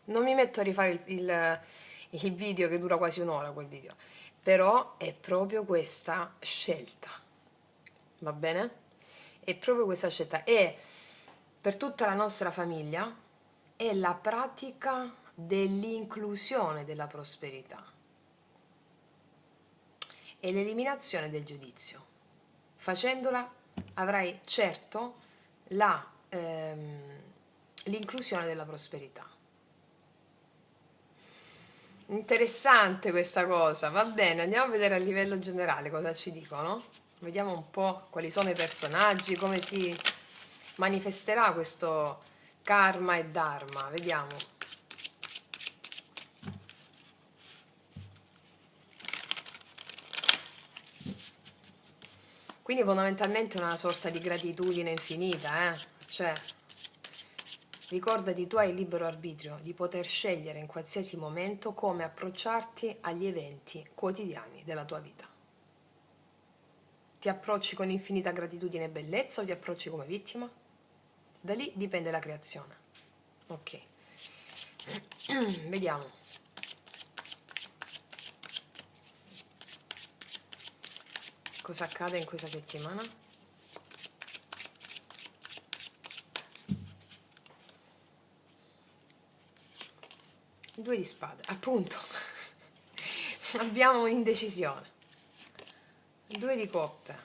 Non mi metto a rifare il video che dura quasi un'ora, quel video, però è proprio questa scelta, va bene? È proprio questa scelta, e per tutta la nostra famiglia è la pratica dell'inclusione della prosperità e l'eliminazione del giudizio. Facendola avrai certo l'inclusione della prosperità. Interessante questa cosa, va bene, andiamo a vedere a livello generale cosa ci dicono. Vediamo un po' quali sono i personaggi, come si manifesterà questo karma e dharma, vediamo. Quindi fondamentalmente è una sorta di gratitudine infinita, cioè ricordati, tu hai il libero arbitrio di poter scegliere in qualsiasi momento come approcciarti agli eventi quotidiani della tua vita. Ti approcci con infinita gratitudine e bellezza o ti approcci come vittima? Da lì dipende la creazione. Ok. Vediamo. Cosa accade in questa settimana? Due di spade, appunto. Abbiamo un'indecisione. Due di coppe.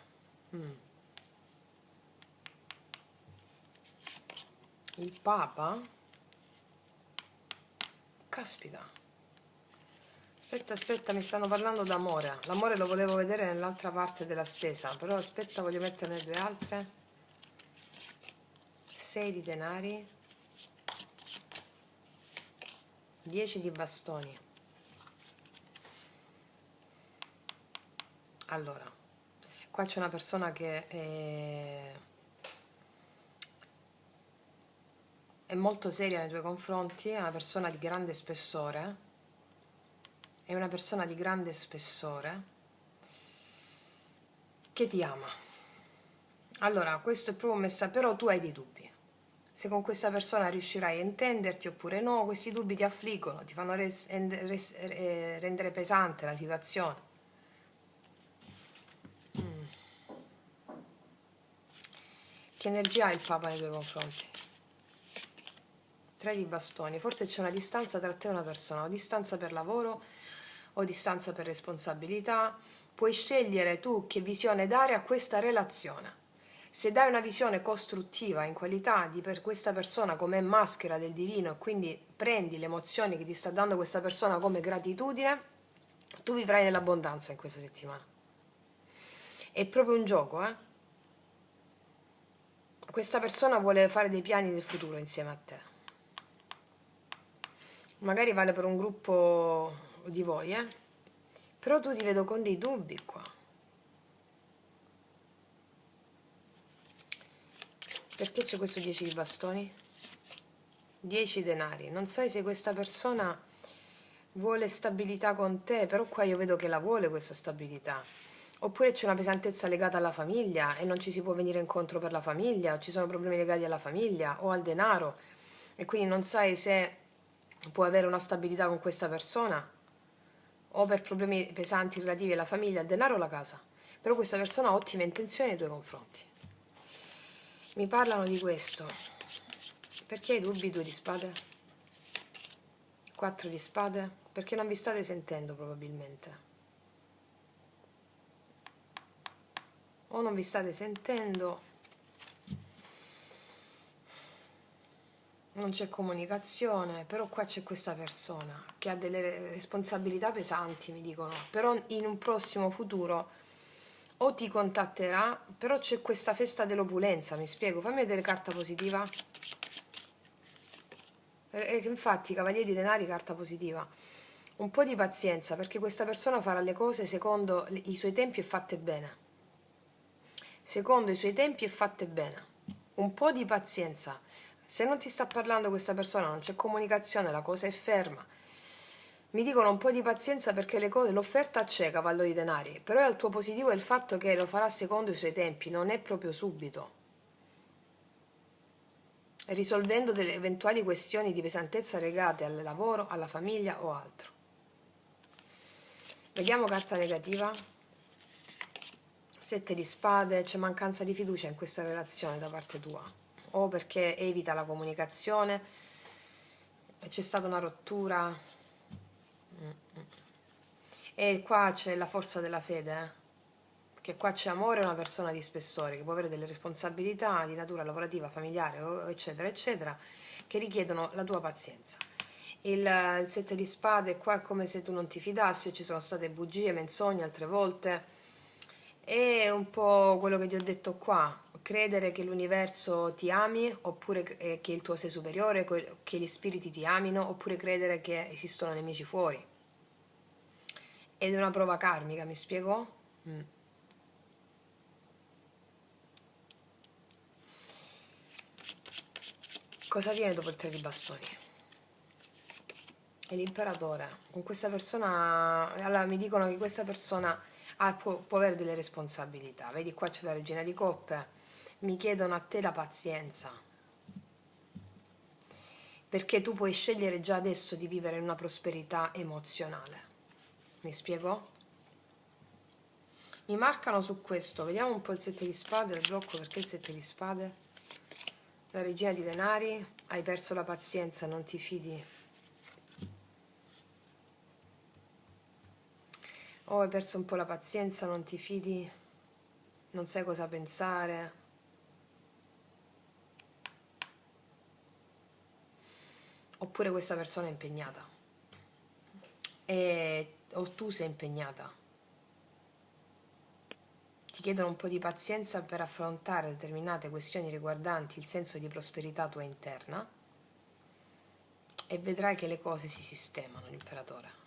Il Papa? Caspita. Aspetta, mi stanno parlando d'amore. L'amore lo volevo vedere nell'altra parte della stesa, però aspetta, voglio metterne due altre. 6 di denari. 10 di bastoni. Allora, qua c'è una persona che è molto seria nei tuoi confronti, è una persona di grande spessore. È una persona di grande spessore che ti ama. Allora, questo è proprio un messaggio, però tu hai dei dubbi. Se con questa persona riuscirai a intenderti oppure no, questi dubbi ti affliggono, ti fanno rendere pesante la situazione. Che energia ha il Papa nei tuoi confronti? 3 di bastoni, forse c'è una distanza tra te e una persona, o distanza per lavoro, o distanza per responsabilità. Puoi scegliere tu che visione dare a questa relazione. Se dai una visione costruttiva in qualità di per questa persona come maschera del divino, e quindi prendi le emozioni che ti sta dando questa persona come gratitudine, tu vivrai nell'abbondanza in questa settimana. È proprio un gioco, Questa persona vuole fare dei piani del futuro insieme a te. Magari vale per un gruppo di voi, però tu ti vedo con dei dubbi qua. Perché c'è questo 10 di bastoni? 10 denari. Non sai se questa persona vuole stabilità con te, però qua io vedo che la vuole questa stabilità. Oppure c'è una pesantezza legata alla famiglia e non ci si può venire incontro per la famiglia, o ci sono problemi legati alla famiglia o al denaro e quindi non sai se può avere una stabilità con questa persona o per problemi pesanti relativi alla famiglia, al denaro o alla casa. Però questa persona ha ottime intenzioni nei tuoi confronti. Mi parlano di questo. Perché hai dubbi, 2 di spade? 4 di spade? Perché non vi state sentendo probabilmente. O non vi state sentendo, non c'è comunicazione, però qua c'è questa persona che ha delle responsabilità pesanti, mi dicono, però in un prossimo futuro o ti contatterà, però c'è questa festa dell'opulenza, mi spiego, fammi vedere carta positiva. Infatti, Cavaliere di Denari, carta positiva. Un po' di pazienza, perché questa persona farà le cose secondo i suoi tempi e fatte bene. Secondo i suoi tempi e fatte bene. Un po' di pazienza. Se non ti sta parlando questa persona, non c'è comunicazione, la cosa è ferma. Mi dicono un po' di pazienza perché le cose, l'offerta c'è, Cavallo di Denari, però il tuo positivo è il fatto che lo farà secondo i suoi tempi, non è proprio subito, risolvendo delle eventuali questioni di pesantezza legate al lavoro, alla famiglia o altro. Vediamo carta negativa. 7 di spade, c'è mancanza di fiducia in questa relazione da parte tua, o perché evita la comunicazione, c'è stata una rottura, e qua c'è la forza della fede, che qua c'è amore e una persona di spessore che può avere delle responsabilità di natura lavorativa, familiare, eccetera, eccetera, che richiedono la tua pazienza. Il 7 di spade qua è come se tu non ti fidassi, ci sono state bugie, menzogne altre volte. È un po' quello che ti ho detto qua, credere che l'universo ti ami, oppure che il tuo sé superiore, che gli spiriti ti amino, oppure credere che esistono nemici fuori. Ed è una prova karmica, mi spiego? Cosa viene dopo il 3 di bastoni? È l'imperatore. Con questa persona, allora mi dicono che questa persona può avere delle responsabilità. Vedi, qua c'è la regina di coppe. Mi chiedono a te la pazienza, perché tu puoi scegliere già adesso di vivere in una prosperità emozionale. Mi spiego? Mi marcano su questo. Vediamo un po' il 7 di spade, il blocco, perché il 7 di spade? La regina di denari. Hai perso la pazienza, non ti fidi. O hai perso un po' la pazienza, non ti fidi, non sai cosa pensare. Oppure questa persona è impegnata. O tu sei impegnata. Ti chiedono un po' di pazienza per affrontare determinate questioni riguardanti il senso di prosperità tua interna e vedrai che le cose si sistemano, l'imperatore.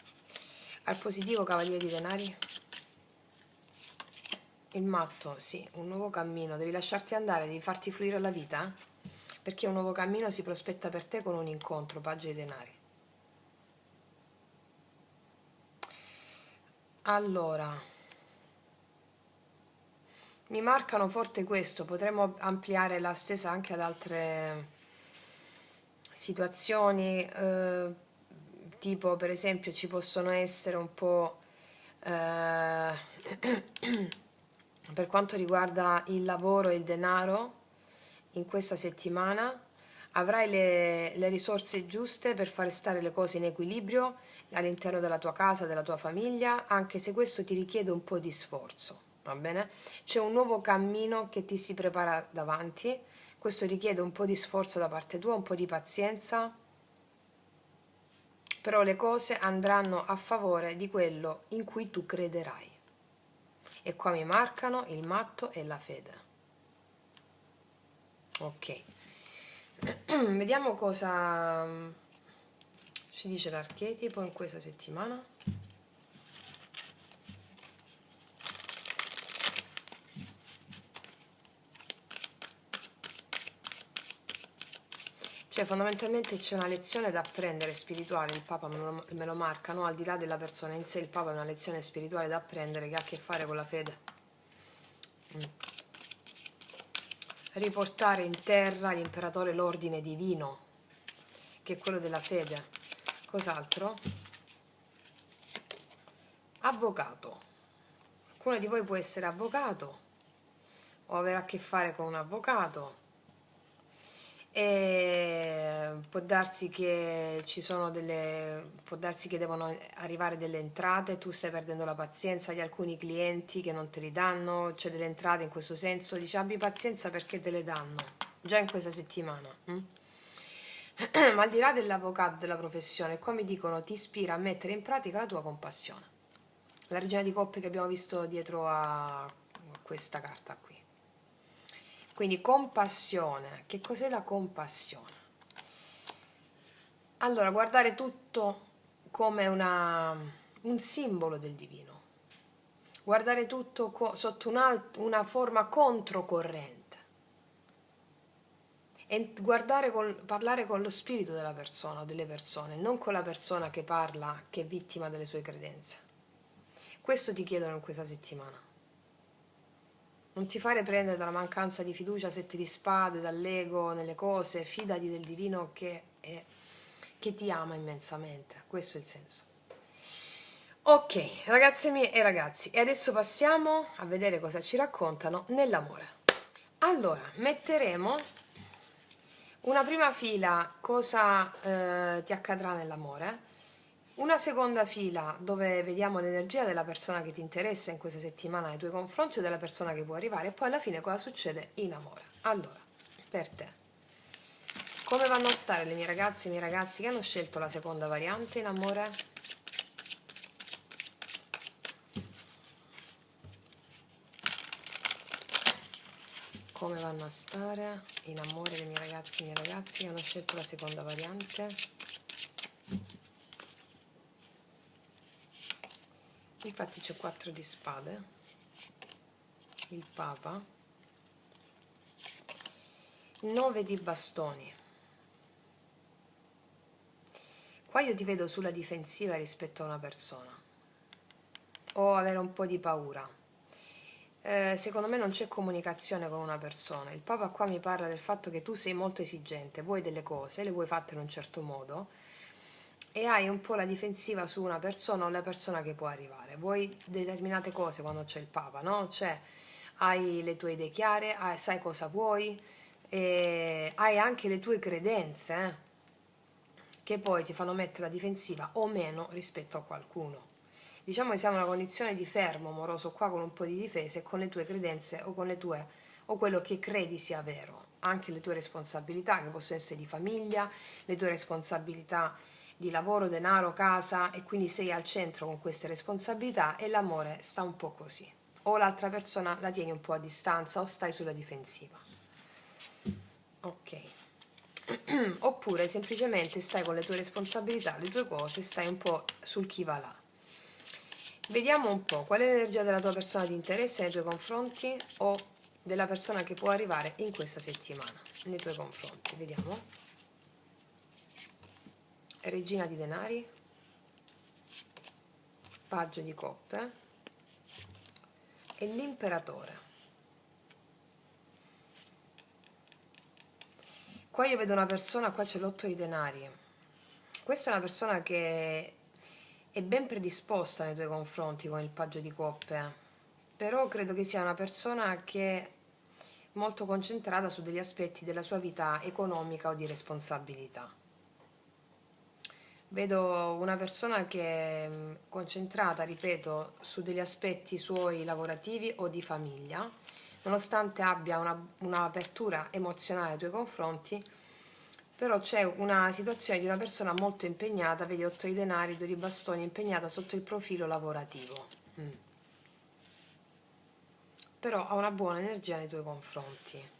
Al positivo, Cavaliere di Denari. Il matto, sì, un nuovo cammino, devi lasciarti andare, devi farti fluire la vita, perché un nuovo cammino si prospetta per te con un incontro, Paggio di Denari. Allora, mi marcano forte questo, potremmo ampliare la stesa anche ad altre situazioni, tipo per esempio ci possono essere un po' per quanto riguarda il lavoro e il denaro in questa settimana. Avrai le risorse giuste per fare stare le cose in equilibrio all'interno della tua casa, della tua famiglia, anche se questo ti richiede un po' di sforzo, va bene? C'è un nuovo cammino che ti si prepara davanti, questo richiede un po' di sforzo da parte tua, un po' di pazienza, però le cose andranno a favore di quello in cui tu crederai. E qua mi marcano il matto e la fede. Ok. Vediamo cosa ci dice l'archetipo in questa settimana. Cioè fondamentalmente c'è una lezione da apprendere spirituale, il Papa me lo marca, no? Al di là della persona in sé, il Papa è una lezione spirituale da apprendere che ha a che fare con la fede. Riportare in terra all'imperatore l'ordine divino, che è quello della fede. Cos'altro? Avvocato. Qualcuno di voi può essere avvocato o avere a che fare con un avvocato, e può darsi che può darsi che devono arrivare delle entrate, tu stai perdendo la pazienza di alcuni clienti che non te li danno, c'è delle entrate in questo senso, dici abbi pazienza perché te le danno, già in questa settimana. Ma al di là dell'avvocato, della professione, qua mi dicono ti ispira a mettere in pratica la tua compassione. La regina di coppe che abbiamo visto dietro a questa carta qui. Quindi compassione. Che cos'è la compassione? Allora, guardare tutto come un simbolo del divino. Guardare tutto sotto una forma controcorrente. E parlare con lo spirito della persona o delle persone, non con la persona che parla, che è vittima delle sue credenze. Questo ti chiedono in questa settimana. Non ti fare prendere dalla mancanza di fiducia, sette di spade, dall'ego nelle cose, fidati del divino che ti ama immensamente. Questo è il senso. Ok, ragazze mie e ragazzi, e adesso passiamo a vedere cosa ci raccontano nell'amore. Allora, metteremo una prima fila, cosa ti accadrà nell'amore, una seconda fila dove vediamo l'energia della persona che ti interessa in questa settimana nei tuoi confronti o della persona che può arrivare, e poi alla fine cosa succede in amore. Allora, per te, come vanno a stare le mie ragazze e i miei ragazzi che hanno scelto la seconda variante in amore? Come vanno a stare in amore le mie ragazze e i miei ragazzi che hanno scelto la seconda variante? Infatti c'è 4 di spade, il Papa, 9 di bastoni. Qua io ti vedo sulla difensiva rispetto a una persona, o avere un po' di paura. Secondo me non c'è comunicazione con una persona. Il Papa qua mi parla del fatto che tu sei molto esigente, vuoi delle cose, le vuoi fatte in un certo modo, e hai un po' la difensiva su una persona o la persona che può arrivare. Vuoi determinate cose quando c'è il Papa, no? Cioè, hai le tue idee chiare, sai cosa vuoi, e hai anche le tue credenze, che poi ti fanno mettere la difensiva o meno rispetto a qualcuno. Diciamo che siamo in una condizione di fermo amoroso qua con un po' di difesa e con le tue credenze o con le tue o quello che credi sia vero, anche le tue responsabilità che possono essere di famiglia, le tue responsabilità di lavoro, denaro, casa, e quindi sei al centro con queste responsabilità e l'amore sta un po' così. O l'altra persona la tieni un po' a distanza o stai sulla difensiva. Ok. Oppure semplicemente stai con le tue responsabilità, le tue cose, stai un po' sul chi va là. Vediamo un po' qual è l'energia della tua persona di interesse nei tuoi confronti o della persona che può arrivare in questa settimana nei tuoi confronti. Vediamo. Regina di denari, paggio di coppe e l'imperatore. Qua io vedo una persona, qua c'è l'8 di denari. Questa è una persona che è ben predisposta nei tuoi confronti con il paggio di coppe, però credo che sia una persona che è molto concentrata su degli aspetti della sua vita economica o di responsabilità. Vedo una persona che è concentrata, ripeto, su degli aspetti suoi lavorativi o di famiglia, nonostante abbia un'apertura emozionale nei tuoi confronti, però c'è una situazione di una persona molto impegnata, vedi 8 di denari, 2 di bastoni, impegnata sotto il profilo lavorativo. Però ha una buona energia nei tuoi confronti.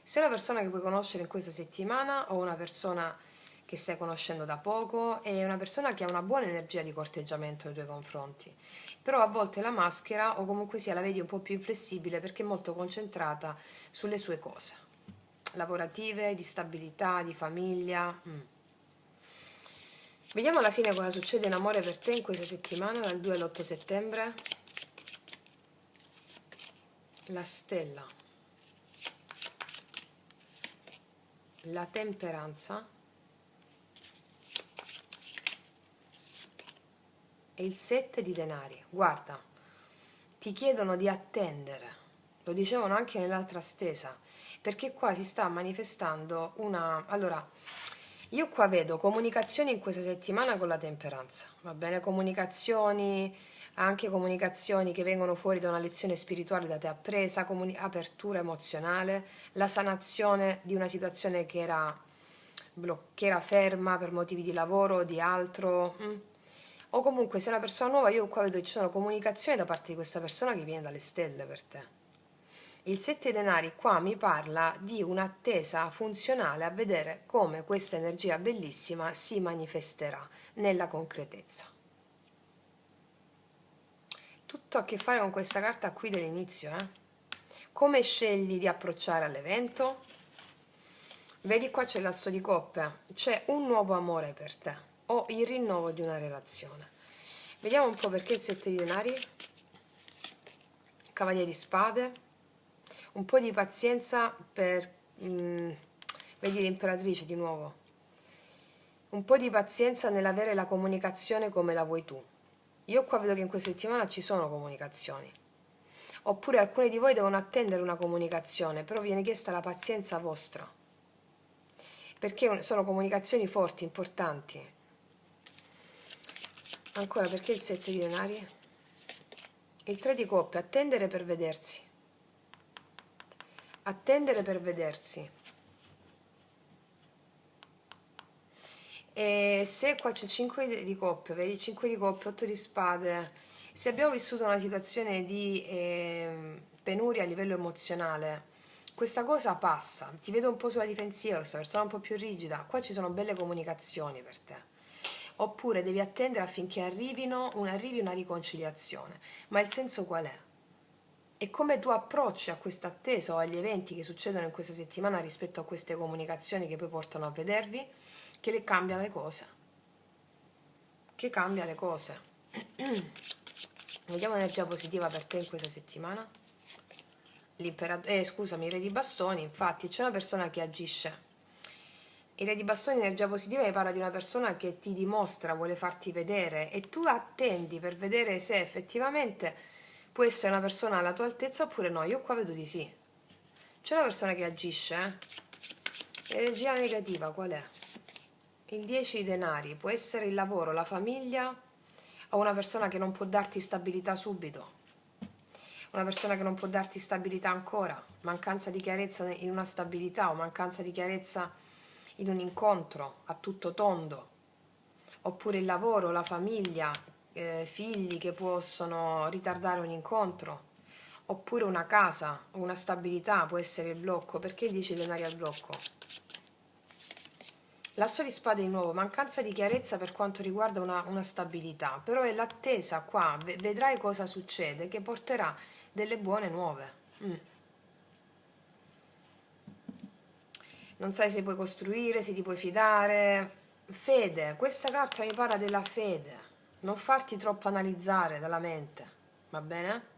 Se è una persona che puoi conoscere in questa settimana o una persona che stai conoscendo da poco, è una persona che ha una buona energia di corteggiamento nei tuoi confronti, però a volte la maschera o comunque sia la vedi un po' più inflessibile perché è molto concentrata sulle sue cose. lavorative, di stabilità, di famiglia. Vediamo alla fine cosa succede in amore per te in questa settimana, dal 2 all'8 settembre. La stella, la temperanza e il 7 di denari. Guarda, ti chiedono di attendere, lo dicevano anche nell'altra stesa, perché qua si sta manifestando una... Allora, io qua vedo comunicazioni in questa settimana con la temperanza, va bene? Comunicazioni, anche comunicazioni che vengono fuori da una lezione spirituale da te appresa, apertura emozionale, la sanazione di una situazione che era ferma per motivi di lavoro o di altro. O comunque se è una persona nuova, io qua vedo che ci sono comunicazioni da parte di questa persona che viene dalle stelle per te. Il 7 denari qua mi parla di un'attesa funzionale a vedere come questa energia bellissima si manifesterà nella concretezza. Tutto a che fare con questa carta qui dell'inizio, Come scegli di approcciare all'evento? Vedi qua c'è l'asso di coppe, c'è un nuovo amore per te o il rinnovo di una relazione. Vediamo un po' perché il 7 di denari, cavaliere di spade, un po' di pazienza per... vedi l'imperatrice di nuovo, un po' di pazienza nell'avere la comunicazione come la vuoi tu. Io qua vedo che in questa settimana ci sono comunicazioni, oppure alcuni di voi devono attendere una comunicazione, però viene chiesta la pazienza vostra, perché sono comunicazioni forti, importanti. Ancora, perché il 7 di denari? Il 3 di coppe, attendere per vedersi. Attendere per vedersi. E se qua c'è 5 di coppe, vedi 5 di coppe, 8 di spade, se abbiamo vissuto una situazione di penuria a livello emozionale, questa cosa passa, ti vedo un po' sulla difensiva, questa persona un po' più rigida, qua ci sono belle comunicazioni per te. Oppure devi attendere affinché arrivi una riconciliazione. Ma il senso qual è? E come tu approcci a questa attesa o agli eventi che succedono in questa settimana rispetto a queste comunicazioni che poi portano a vedervi, che le cambia le cose. Che cambia le cose. Vediamo l'energia positiva per te in questa settimana. Scusami, il re di bastoni, infatti c'è una persona che agisce. Il re di bastoni, energia positiva, mi parla di una persona che ti dimostra, vuole farti vedere e tu attendi per vedere se effettivamente può essere una persona alla tua altezza oppure no. Io qua vedo di sì. C'è una persona che agisce, L'energia negativa qual è? Il 10 di denari, può essere il lavoro, la famiglia o una persona che non può darti stabilità subito. Una persona che non può darti stabilità ancora, mancanza di chiarezza in una stabilità o mancanza di chiarezza in un incontro a tutto tondo, oppure il lavoro, la famiglia, figli che possono ritardare un incontro, oppure una casa, una stabilità, può essere il blocco. Perché dici denari al blocco? L'asso di spade di nuovo, mancanza di chiarezza per quanto riguarda una stabilità, però è l'attesa qua, vedrai cosa succede, che porterà delle buone nuove. Non sai se puoi costruire, se ti puoi fidare. Fede, questa carta mi parla della fede, non farti troppo analizzare dalla mente, va bene?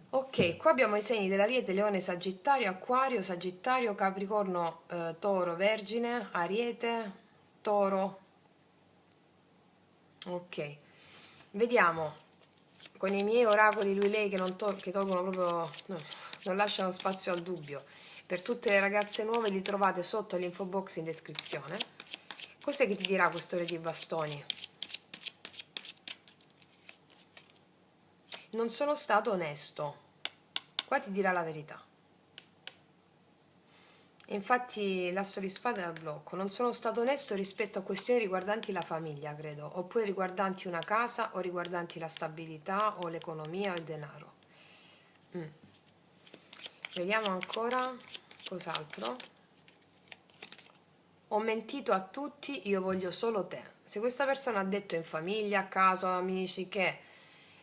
Ok, qua abbiamo i segni dell'Ariete, Leone, Sagittario, Acquario, Sagittario, Capricorno, Toro, Vergine, Ariete, Toro. Ok, vediamo con i miei oracoli lui lei che, che tolgono proprio, no, non lasciano spazio al dubbio. Per tutte le ragazze nuove li trovate sotto l'info box in descrizione. Cos'è che ti dirà questo re di bastoni? Non sono stato onesto. Qua ti dirà la verità. Infatti l'asso di spade è al blocco. Non sono stato onesto rispetto a questioni riguardanti la famiglia, credo, oppure riguardanti una casa o riguardanti la stabilità o l'economia o il denaro. Vediamo ancora cos'altro. Ho mentito a tutti, io voglio solo te. Se questa persona ha detto in famiglia, a caso, amici che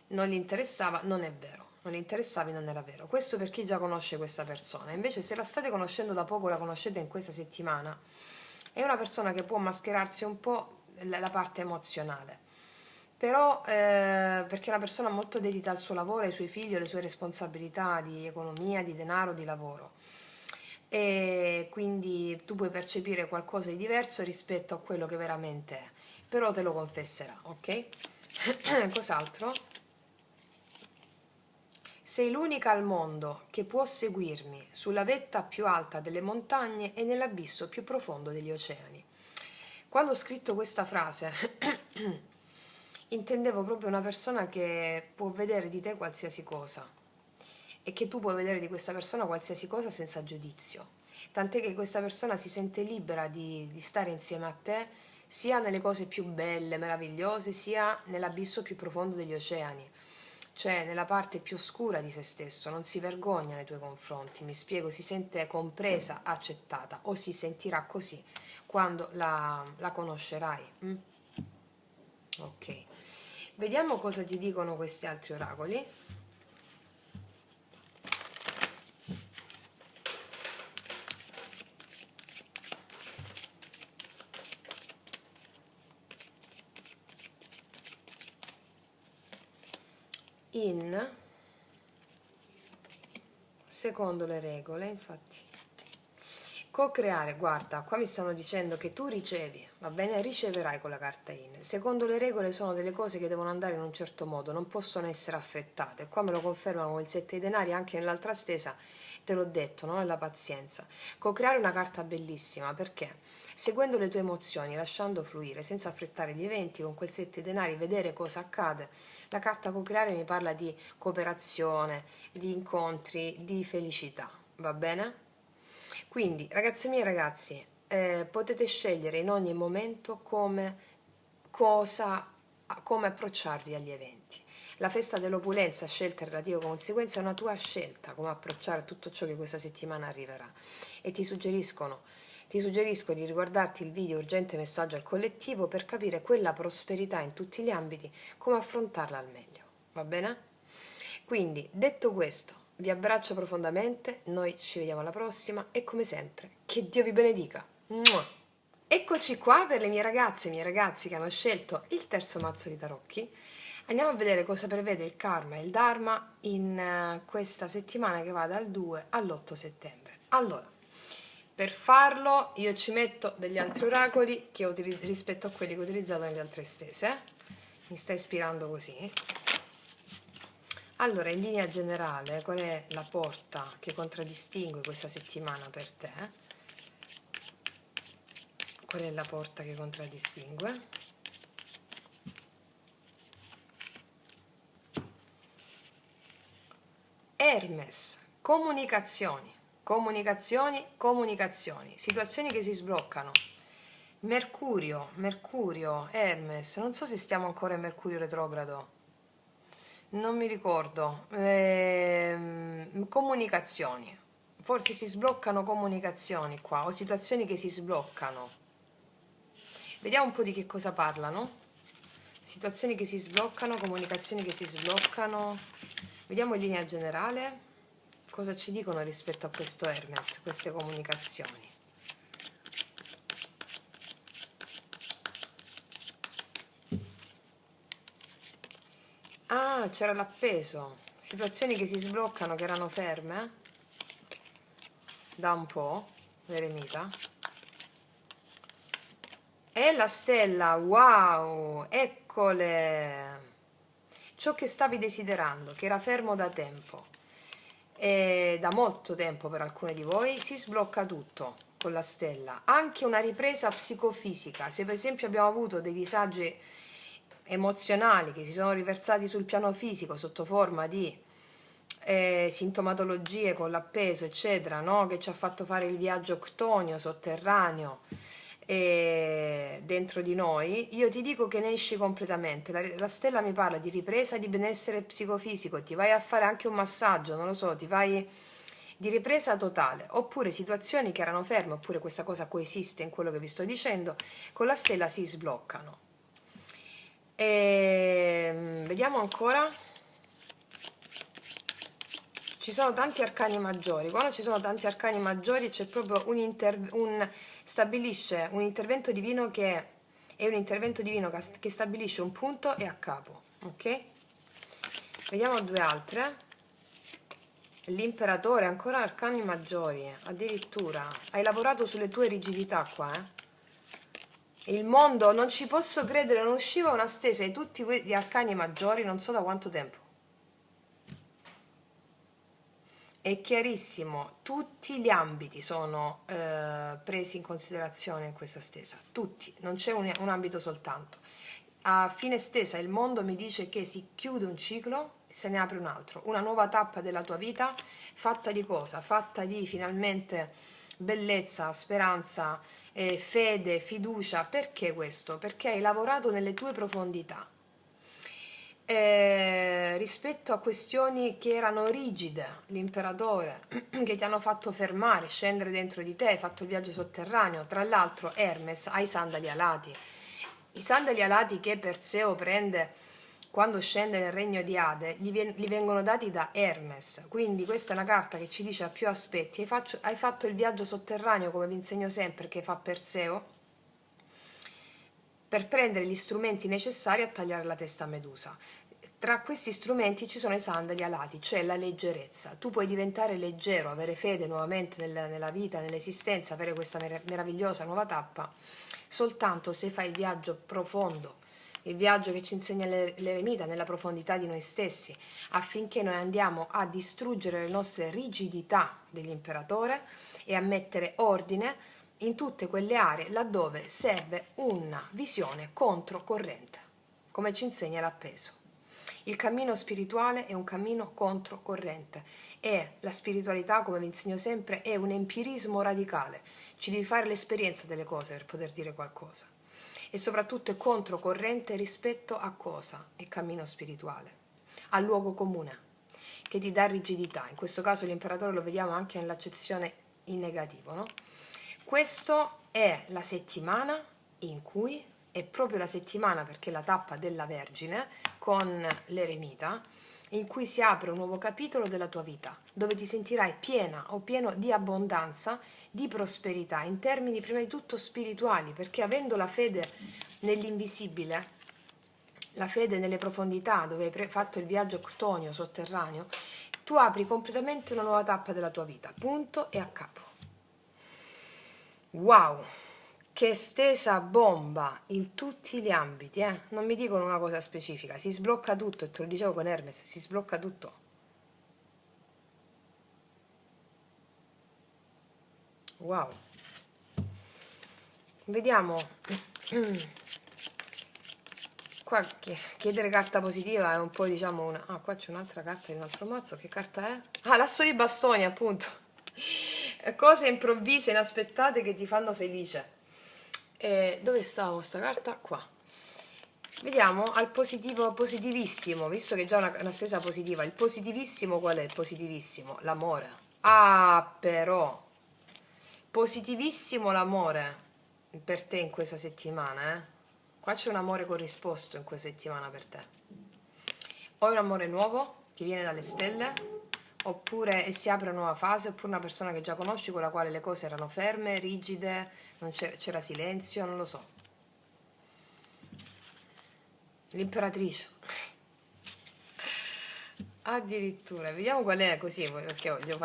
non gli interessava, non è vero. non gli interessavi, non era vero. Questo per chi già conosce questa persona. Invece se la state conoscendo da poco, la conoscete in questa settimana, è una persona che può mascherarsi un po' la parte emozionale, però perché è una persona molto dedita al suo lavoro, ai suoi figli, alle sue responsabilità di economia, di denaro, di lavoro, e quindi tu puoi percepire qualcosa di diverso rispetto a quello che veramente è, però te lo confesserà, ok? Cos'altro? Sei l'unica al mondo che può seguirmi sulla vetta più alta delle montagne e nell'abisso più profondo degli oceani. Quando ho scritto questa frase, intendevo proprio una persona che può vedere di te qualsiasi cosa e che tu puoi vedere di questa persona qualsiasi cosa senza giudizio. Tant'è che questa persona si sente libera di stare insieme a te sia nelle cose più belle, meravigliose, sia nell'abisso più profondo degli oceani, cioè nella parte più oscura di se stesso, non si vergogna nei tuoi confronti, mi spiego, si sente compresa, accettata, o si sentirà così quando la conoscerai. Ok, vediamo cosa ti dicono questi altri oracoli. Secondo le regole, infatti, co-creare, guarda, qua mi stanno dicendo che tu ricevi, va bene, riceverai con la carta in. Secondo le regole sono delle cose che devono andare in un certo modo, non possono essere affrettate. Qua me lo confermano con il 7 dei denari, anche nell'altra stesa, te l'ho detto, no? La pazienza. Co-creare è una carta bellissima, perché? Seguendo le tue emozioni, lasciando fluire, senza affrettare gli eventi, con quel 7 denari, vedere cosa accade. La carta co-creare mi parla di cooperazione, di incontri, di felicità, va bene? Quindi, ragazze mie e ragazzi, potete scegliere in ogni momento cosa, come approcciarvi agli eventi. La festa dell'opulenza, scelta relativa conseguenza, è una tua scelta, come approcciare tutto ciò che questa settimana arriverà. E ti suggerisco di riguardarti il video Urgente messaggio al collettivo per capire quella prosperità in tutti gli ambiti, come affrontarla al meglio. Va bene? Quindi, detto questo, vi abbraccio profondamente, noi ci vediamo alla prossima e come sempre, che Dio vi benedica. Mua! Eccoci qua per le mie ragazze e i miei ragazzi che hanno scelto il terzo mazzo di tarocchi. Andiamo a vedere cosa prevede il karma e il dharma in questa settimana che va dal 2 all'8 settembre. Allora, per farlo io ci metto degli altri oracoli rispetto a quelli che ho utilizzato nelle altre stese. Mi sta ispirando così. Allora, in linea generale, qual è la porta che contraddistingue questa settimana per te? Qual è la porta che contraddistingue? Hermes, comunicazioni, comunicazioni, comunicazioni, situazioni che si sbloccano. Mercurio, Hermes, non so se stiamo ancora in Mercurio retrogrado. Non mi ricordo. Comunicazioni. Forse si sbloccano comunicazioni qua, o situazioni che si sbloccano. Vediamo un po' di che cosa parlano. Situazioni che si sbloccano, comunicazioni che si sbloccano. Vediamo in linea generale cosa ci dicono rispetto a questo Hermes, queste comunicazioni. Ah, c'era l'appeso. Situazioni che si sbloccano, che erano ferme da un po', l'eremita. E la stella, wow, eccole! Ciò che stavi desiderando, che era fermo da tempo, e da molto tempo per alcuni di voi, si sblocca tutto con la stella. Anche una ripresa psicofisica. Se per esempio abbiamo avuto dei disagi emozionali che si sono riversati sul piano fisico sotto forma di sintomatologie con l'appeso, eccetera, no? Che ci ha fatto fare il viaggio ctonio sotterraneo dentro di noi, io ti dico che ne esci completamente. La stella mi parla di ripresa di benessere psicofisico, ti vai a fare anche un massaggio, non lo so, ti vai di ripresa totale, oppure situazioni che erano ferme, oppure questa cosa coesiste in quello che vi sto dicendo, con la stella si sbloccano. Vediamo ancora. ci sono tanti arcani maggiori. Quando ci sono tanti arcani maggiori c'è proprio stabilisce un intervento divino che è un intervento divino che stabilisce un punto e a capo, ok? Vediamo due altre. L'imperatore, ancora arcani maggiori, addirittura. Hai lavorato sulle tue rigidità qua, eh? Il mondo, non ci posso credere, non usciva una stesa di tutti gli arcani maggiori, non so da quanto tempo. È chiarissimo, tutti gli ambiti sono presi in considerazione in questa stesa, tutti, non c'è un ambito soltanto. A fine stesa il mondo mi dice che si chiude un ciclo e se ne apre un altro, una nuova tappa della tua vita fatta di cosa? Fatta di finalmente bellezza, speranza, fede, fiducia. Perché questo? Perché hai lavorato nelle tue profondità. Rispetto a questioni che erano rigide, l'imperatore, che ti hanno fatto fermare, scendere dentro di te, hai fatto il viaggio sotterraneo, tra l'altro Hermes ha i sandali alati, i sandali alati che Perseo prende quando scende nel regno di Ade, gli vengono dati da Hermes, quindi questa è una carta che ci dice a più aspetti, hai fatto il viaggio sotterraneo come vi insegno sempre che fa Perseo, per prendere gli strumenti necessari a tagliare la testa a Medusa. Tra questi strumenti ci sono i sandali alati, cioè la leggerezza. Tu puoi diventare leggero, avere fede nuovamente nella vita, nell'esistenza, avere questa meravigliosa nuova tappa, soltanto se fai il viaggio profondo, il viaggio che ci insegna l'eremita nella profondità di noi stessi, affinché noi andiamo a distruggere le nostre rigidità dell'imperatore e a mettere ordine in tutte quelle aree laddove serve una visione controcorrente, come ci insegna l'appeso. Il cammino spirituale è un cammino controcorrente e la spiritualità, come vi insegno sempre, è un empirismo radicale. Ci devi fare l'esperienza delle cose per poter dire qualcosa. E soprattutto è controcorrente rispetto a cosa? È cammino spirituale, al luogo comune, che ti dà rigidità. In questo caso l'imperatore lo vediamo anche nell'accezione in negativo, no? Questo è la settimana in cui, è proprio la settimana perché è la tappa della Vergine con l'eremita, in cui si apre un nuovo capitolo della tua vita, dove ti sentirai piena o pieno di abbondanza, di prosperità, in termini prima di tutto spirituali, perché avendo la fede nell'invisibile, la fede nelle profondità, dove hai fatto il viaggio ctonio sotterraneo, tu apri completamente una nuova tappa della tua vita, punto e a capo. Wow, che stesa bomba in tutti gli ambiti, eh? Non mi dicono una cosa specifica, si sblocca tutto, e te lo dicevo con Hermes, si sblocca tutto. Wow. Vediamo. Qua chiedere carta positiva è un po', diciamo, una... Ah, qua c'è un'altra carta di un altro mazzo, che carta è? Ah, l'asso di bastoni, appunto. Cose improvvise, inaspettate che ti fanno felice. Dove stavo sta carta? Qua. Vediamo al positivo, positivissimo, visto che è già una stesa positiva. Il positivissimo qual è il positivissimo? L'amore. Ah, però. Positivissimo l'amore per te in questa settimana, eh? Qua c'è un amore corrisposto in questa settimana per te. O è un amore nuovo che viene dalle stelle, oppure si apre una nuova fase, oppure una persona che già conosci con la quale le cose erano ferme, rigide, non c'era silenzio, non lo so. L'imperatrice. Addirittura, vediamo qual è così, perché voglio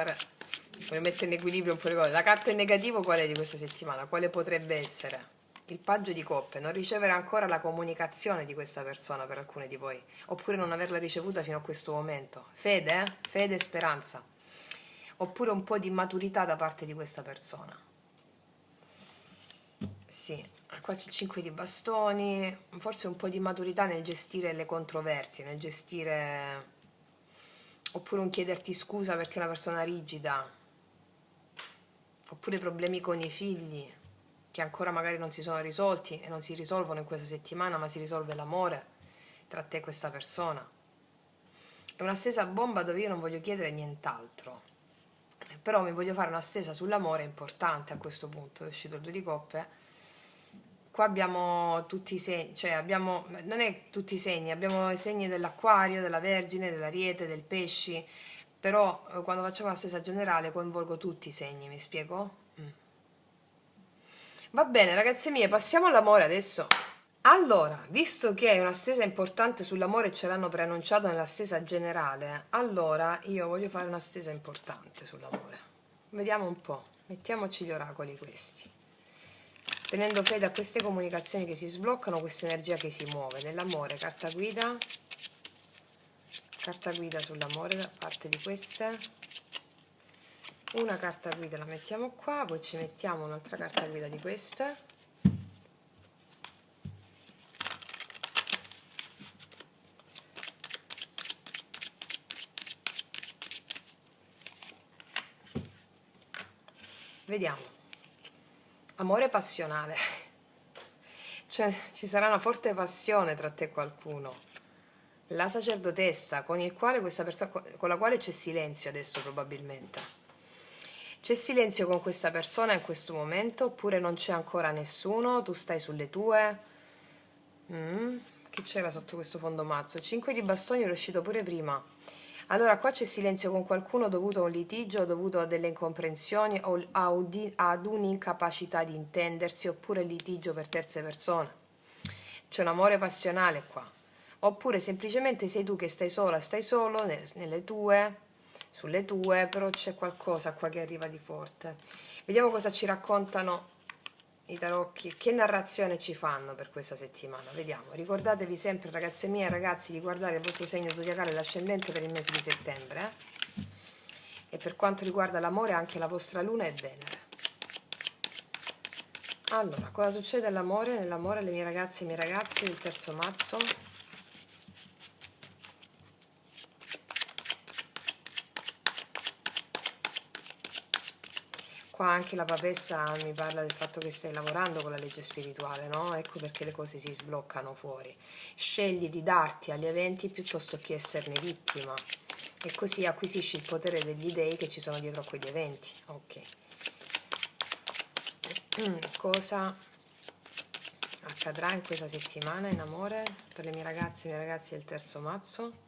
mettere in equilibrio un po' le cose. La carta in negativo qual è di questa settimana? Quale potrebbe essere? Il paggio di coppe, non ricevere ancora la comunicazione di questa persona per alcune di voi, oppure non averla ricevuta fino a questo momento. Fede, Fede e speranza. Oppure un po' di maturità da parte di questa persona. Sì, qua c'è il 5 di bastoni, forse un po' di maturità nel gestire le controversie, nel gestire... Oppure un chiederti scusa perché è una persona rigida. Oppure problemi con i figli che ancora magari non si sono risolti e non si risolvono in questa settimana, ma si risolve l'amore tra te e questa persona. È una stesa bomba dove io non voglio chiedere nient'altro, però mi voglio fare una stesa sull'amore importante a questo punto. È uscito il 2 di coppe. Qua abbiamo tutti i segni, cioè abbiamo, non è tutti i segni, abbiamo i segni dell'acquario, della Vergine, dell'Ariete, del pesci, però quando facciamo la stesa generale coinvolgo tutti i segni, mi spiego? Va bene, ragazze mie, passiamo all'amore adesso. Allora, visto che è una stesa importante sull'amore e ce l'hanno preannunciato nella stesa generale, allora io voglio fare una stesa importante sull'amore. Vediamo un po', mettiamoci gli oracoli questi. Tenendo fede a queste comunicazioni che si sbloccano, questa energia che si muove. Nell'amore, carta guida sull'amore da parte di queste. Una carta guida la mettiamo qua, poi ci mettiamo un'altra carta guida di queste. Vediamo. Amore passionale. Cioè, ci sarà una forte passione tra te e qualcuno. La sacerdotessa, con il quale questa persona, con la quale c'è silenzio adesso probabilmente. C'è silenzio con questa persona in questo momento, oppure non c'è ancora nessuno, tu stai sulle tue. Che c'era sotto questo fondo mazzo? 5 di bastoni è uscito pure prima. Allora, qua c'è silenzio con qualcuno dovuto a un litigio, dovuto a delle incomprensioni o ad un'incapacità di intendersi, oppure litigio per terze persone. C'è un amore passionale qua. Oppure semplicemente sei tu che stai sola, stai solo nelle tue, sulle tue, però c'è qualcosa qua che arriva di forte. Vediamo cosa ci raccontano i tarocchi, che narrazione ci fanno per questa settimana. Vediamo, ricordatevi sempre, ragazze mie e ragazzi, di guardare il vostro segno zodiacale, l'ascendente per il mese di settembre, e per quanto riguarda l'amore anche la vostra luna e Venere. Allora, cosa succede all'amore? Nell'amore alle mie ragazze e ai miei ragazzi del terzo mazzo. Qua anche la papessa mi parla del fatto che stai lavorando con la legge spirituale, no? Ecco perché le cose si sbloccano fuori. Scegli di darti agli eventi piuttosto che esserne vittima, e così acquisisci il potere degli dei che ci sono dietro a quegli eventi. Ok. Cosa accadrà in questa settimana in amore per le mie ragazze e i miei ragazzi del terzo mazzo?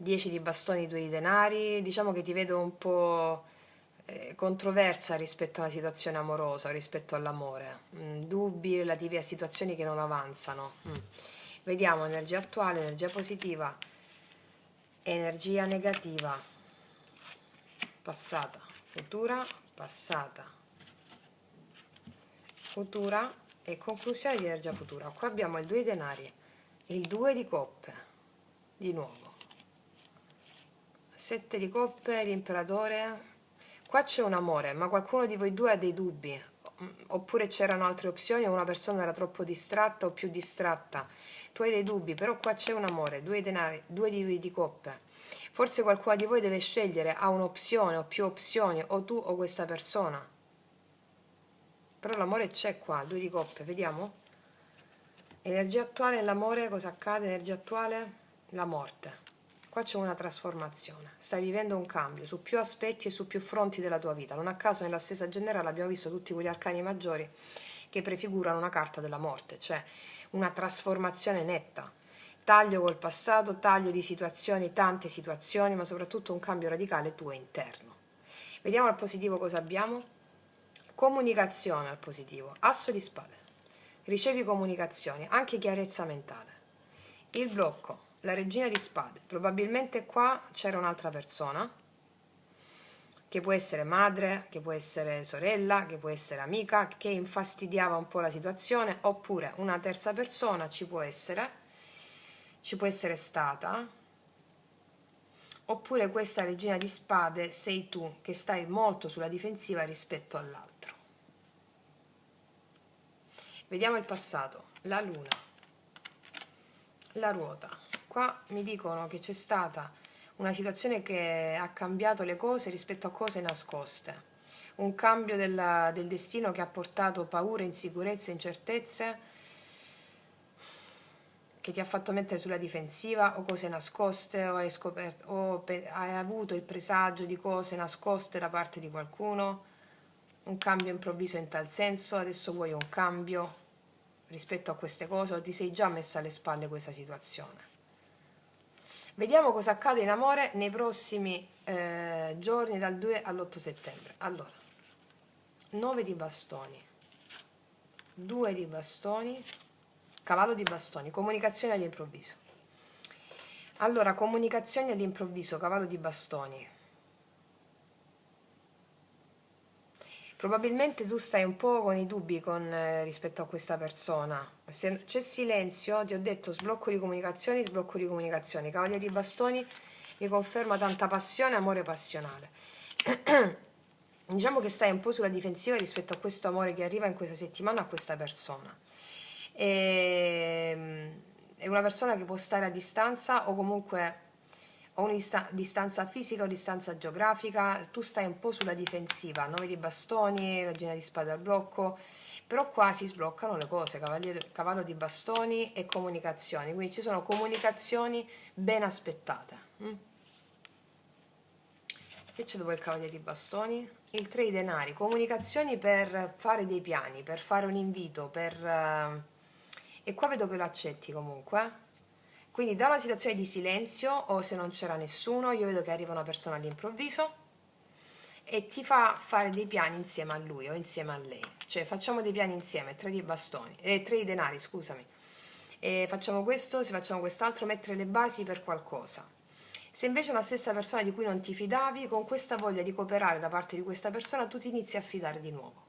10 di bastoni, 2 di denari. Diciamo che ti vedo un po' controversa rispetto a una situazione amorosa, rispetto all'amore, dubbi relativi a situazioni che non avanzano. Vediamo energia attuale, energia positiva, energia negativa, passata, passata, futura e conclusione di energia futura. Qua abbiamo il 2 di denari, il 2 di coppe, di nuovo, 7 di coppe, l'imperatore. Qua c'è un amore, ma qualcuno di voi due ha dei dubbi, oppure c'erano altre opzioni o una persona era troppo distratta o più distratta. Tu hai dei dubbi, però qua c'è un amore, 2 di denari, 2 di coppe. Forse qualcuno di voi deve scegliere, ha un'opzione o più opzioni, o tu o questa persona. Però l'amore c'è qua, 2 di coppe, vediamo? Energia attuale nell'amore, cosa accade? Energia attuale, la morte. Qua c'è una trasformazione, stai vivendo un cambio su più aspetti e su più fronti della tua vita. Non a caso nella stessa generale abbiamo visto tutti quegli arcani maggiori che prefigurano una carta della morte, cioè una trasformazione netta, taglio col passato, taglio di situazioni, tante situazioni, ma soprattutto un cambio radicale tuo interno. Vediamo al positivo cosa abbiamo. Comunicazione al positivo, asso di spade, ricevi comunicazioni, anche chiarezza mentale. Il blocco, la regina di spade, probabilmente qua c'era un'altra persona, che può essere madre, che può essere sorella, che può essere amica, che infastidiava un po' la situazione, oppure una terza persona ci può essere stata, oppure questa regina di spade sei tu che stai molto sulla difensiva rispetto all'altro. Vediamo il passato, la luna, la ruota. Qua mi dicono che c'è stata una situazione che ha cambiato le cose rispetto a cose nascoste, un cambio del destino che ha portato paure, insicurezze, incertezze, che ti ha fatto mettere sulla difensiva, o cose nascoste, o hai scoperto, o hai avuto il presagio di cose nascoste da parte di qualcuno, un cambio improvviso in tal senso, adesso vuoi un cambio rispetto a queste cose, o ti sei già messa alle spalle questa situazione. Vediamo cosa accade in amore nei prossimi giorni dal 2 all'8 settembre. Allora, 9 di bastoni, 2 di bastoni, cavallo di bastoni, comunicazione all'improvviso. Allora, comunicazioni all'improvviso, cavallo di bastoni. Probabilmente tu stai un po' con i dubbi rispetto a questa persona. Se c'è silenzio, ti ho detto sblocco di comunicazioni. Cavaliere di bastoni mi conferma tanta passione, amore passionale. Diciamo che stai un po' sulla difensiva rispetto a questo amore che arriva in questa settimana a questa persona. È una persona che può stare a distanza o comunque o una distanza fisica o distanza geografica, tu stai un po' sulla difensiva, 9 di bastoni, regina di spade al blocco, però qua si sbloccano le cose, cavallo di bastoni e comunicazioni, quindi ci sono comunicazioni ben aspettate. Che c'è dopo il cavaliere di bastoni? Il 3 di denari, comunicazioni per fare dei piani, per fare un invito, e qua vedo che lo accetti comunque. Quindi da una situazione di silenzio o se non c'era nessuno, io vedo che arriva una persona all'improvviso e ti fa fare dei piani insieme a lui o insieme a lei. Cioè facciamo dei piani insieme, 3 di bastoni, 3 di denari, scusami. E facciamo questo, se facciamo quest'altro, mettere le basi per qualcosa. Se invece è una stessa persona di cui non ti fidavi, con questa voglia di cooperare da parte di questa persona, tu ti inizi a fidare di nuovo.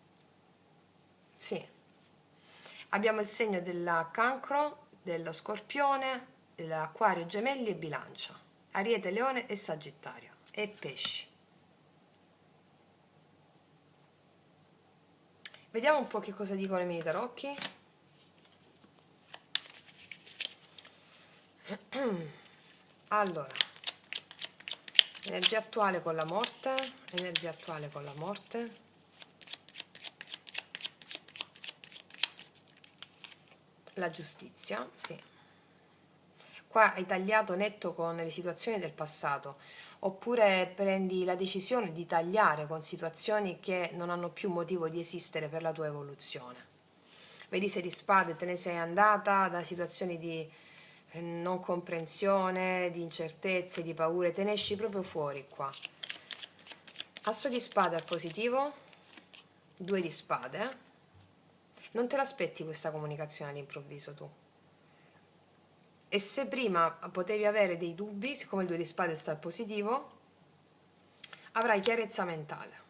Sì. Abbiamo il segno del cancro, dello scorpione, dell'acquario, gemelli e bilancia, ariete, leone e sagittario e pesci. Vediamo un po' che cosa dicono i miei tarocchi. Allora, energia attuale con la morte, energia attuale con la morte. La giustizia, sì. Qua hai tagliato netto con le situazioni del passato, oppure prendi la decisione di tagliare con situazioni che non hanno più motivo di esistere per la tua evoluzione. Vedi, se di spade te ne sei andata da situazioni di non comprensione, di incertezze, di paure, te ne esci proprio fuori qua. Asso di spade al positivo, 2 di spade. Non te l'aspetti questa comunicazione all'improvviso tu. E se prima potevi avere dei dubbi, siccome il 2 di spade sta al positivo, avrai chiarezza mentale.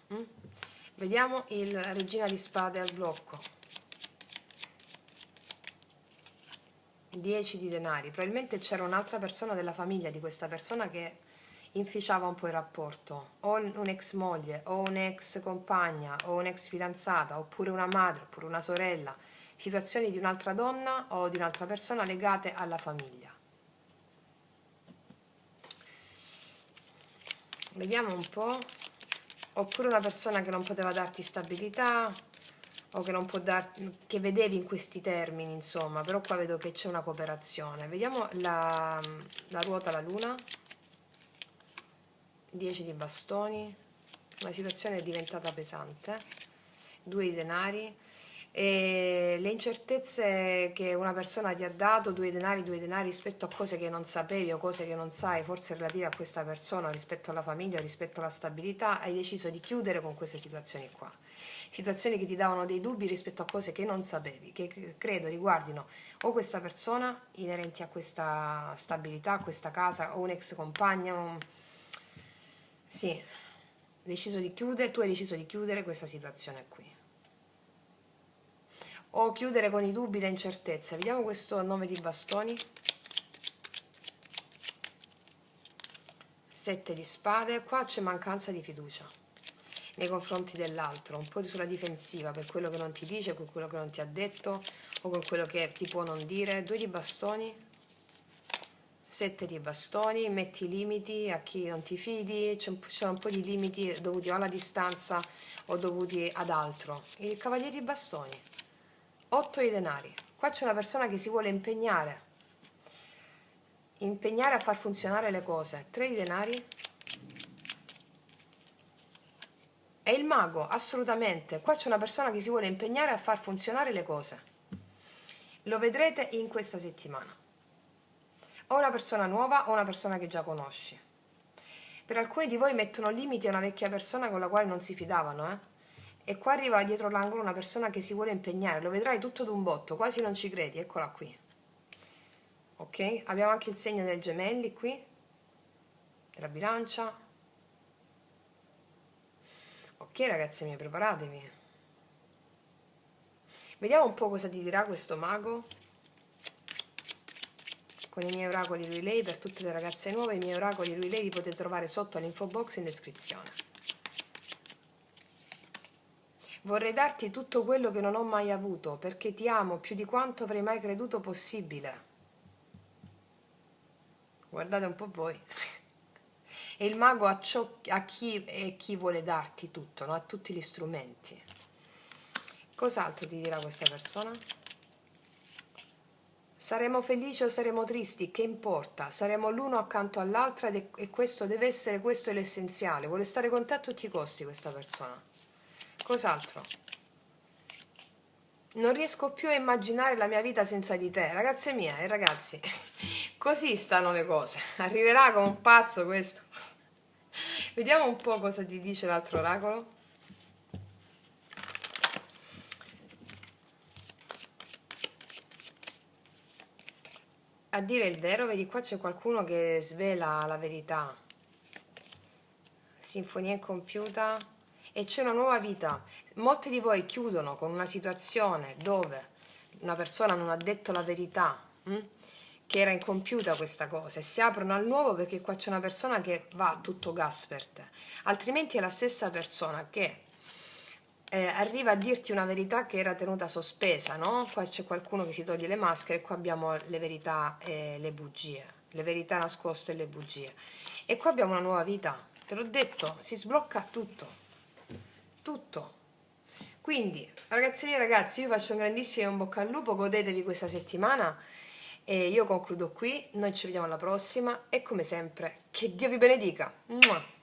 Vediamo il regina di spade al blocco. 10 di denari. Probabilmente c'era un'altra persona della famiglia di questa persona che inficiava un po' il rapporto, o un'ex moglie, o un'ex compagna, o un'ex fidanzata, oppure una madre, oppure una sorella, situazioni di un'altra donna o di un'altra persona legate alla famiglia. Vediamo un po'. Oppure una persona che non poteva darti stabilità o che non può che vedevi in questi termini, insomma, però qua vedo che c'è una cooperazione. Vediamo la ruota, la luna, 10 di bastoni, la situazione è diventata pesante, 2 di denari, e le incertezze che una persona ti ha dato, 2 denari rispetto a cose che non sapevi o cose che non sai, forse relative a questa persona, rispetto alla famiglia, rispetto alla stabilità, hai deciso di chiudere con queste situazioni qua. Situazioni che ti davano dei dubbi rispetto a cose che non sapevi, che credo riguardino o questa persona inerenti a questa stabilità, a questa casa, o un ex compagno. Sì, deciso di chiudere, tu hai deciso di chiudere questa situazione qui. O chiudere con i dubbi e le incertezze. Vediamo questo 9 di bastoni. 7 di spade. Qua c'è mancanza di fiducia nei confronti dell'altro, un po' sulla difensiva per quello che non ti dice, per quello che non ti ha detto o per quello che ti può non dire. 2 di bastoni. 7 di bastoni, metti limiti a chi non ti fidi, c'è un po' di limiti dovuti o alla distanza o dovuti ad altro. Il cavaliere di bastoni. 8 di denari. Qua c'è una persona che si vuole impegnare a far funzionare le cose. 3 di denari. E il mago, assolutamente. Qua c'è una persona che si vuole impegnare a far funzionare le cose. Lo vedrete in questa settimana. o una persona nuova o una persona che già conosci. Per alcuni di voi mettono limiti a una vecchia persona con la quale non si fidavano, eh? E qua arriva dietro l'angolo una persona che si vuole impegnare, lo vedrai tutto d'un botto, quasi non ci credi, eccola qui. Ok? Abbiamo anche il segno del gemelli qui, della bilancia. Ok ragazzi miei, preparatevi. Vediamo un po' cosa ti dirà questo mago con i miei oracoli relay. Per tutte le ragazze nuove, i miei oracoli relay li potete trovare sotto all'info box in descrizione. Vorrei darti tutto quello che non ho mai avuto, perché ti amo più di quanto avrei mai creduto possibile. Guardate un po' voi. E il mago a chi vuole darti tutto, no? A tutti gli strumenti. Cos'altro ti dirà questa persona? Saremo felici o saremo tristi, che importa? Saremo l'uno accanto all'altra e questo deve essere, questo è l'essenziale. Vuole stare con te a tutti i costi questa persona. Cos'altro? Non riesco più a immaginare la mia vita senza di te. Ragazze mie e ragazzi, così stanno le cose. Arriverà come un pazzo questo. Vediamo un po' cosa ti dice l'altro oracolo. A dire il vero, vedi qua c'è qualcuno che svela la verità. Sinfonia incompiuta e c'è una nuova vita. Molti di voi chiudono con una situazione dove una persona non ha detto la verità, che era incompiuta questa cosa, e si aprono al nuovo perché qua c'è una persona che va a tutto gas per te. Altrimenti è la stessa persona che arriva a dirti una verità che era tenuta sospesa, no? Qua c'è qualcuno che si toglie le maschere e qua abbiamo le verità e le bugie, le verità nascoste e le bugie. E qua abbiamo una nuova vita, te l'ho detto, si sblocca tutto, tutto. Quindi, ragazzi miei ragazzi, io vi faccio un grandissimo in bocca al lupo, godetevi questa settimana e io concludo qui, noi ci vediamo alla prossima e come sempre, che Dio vi benedica. Mua!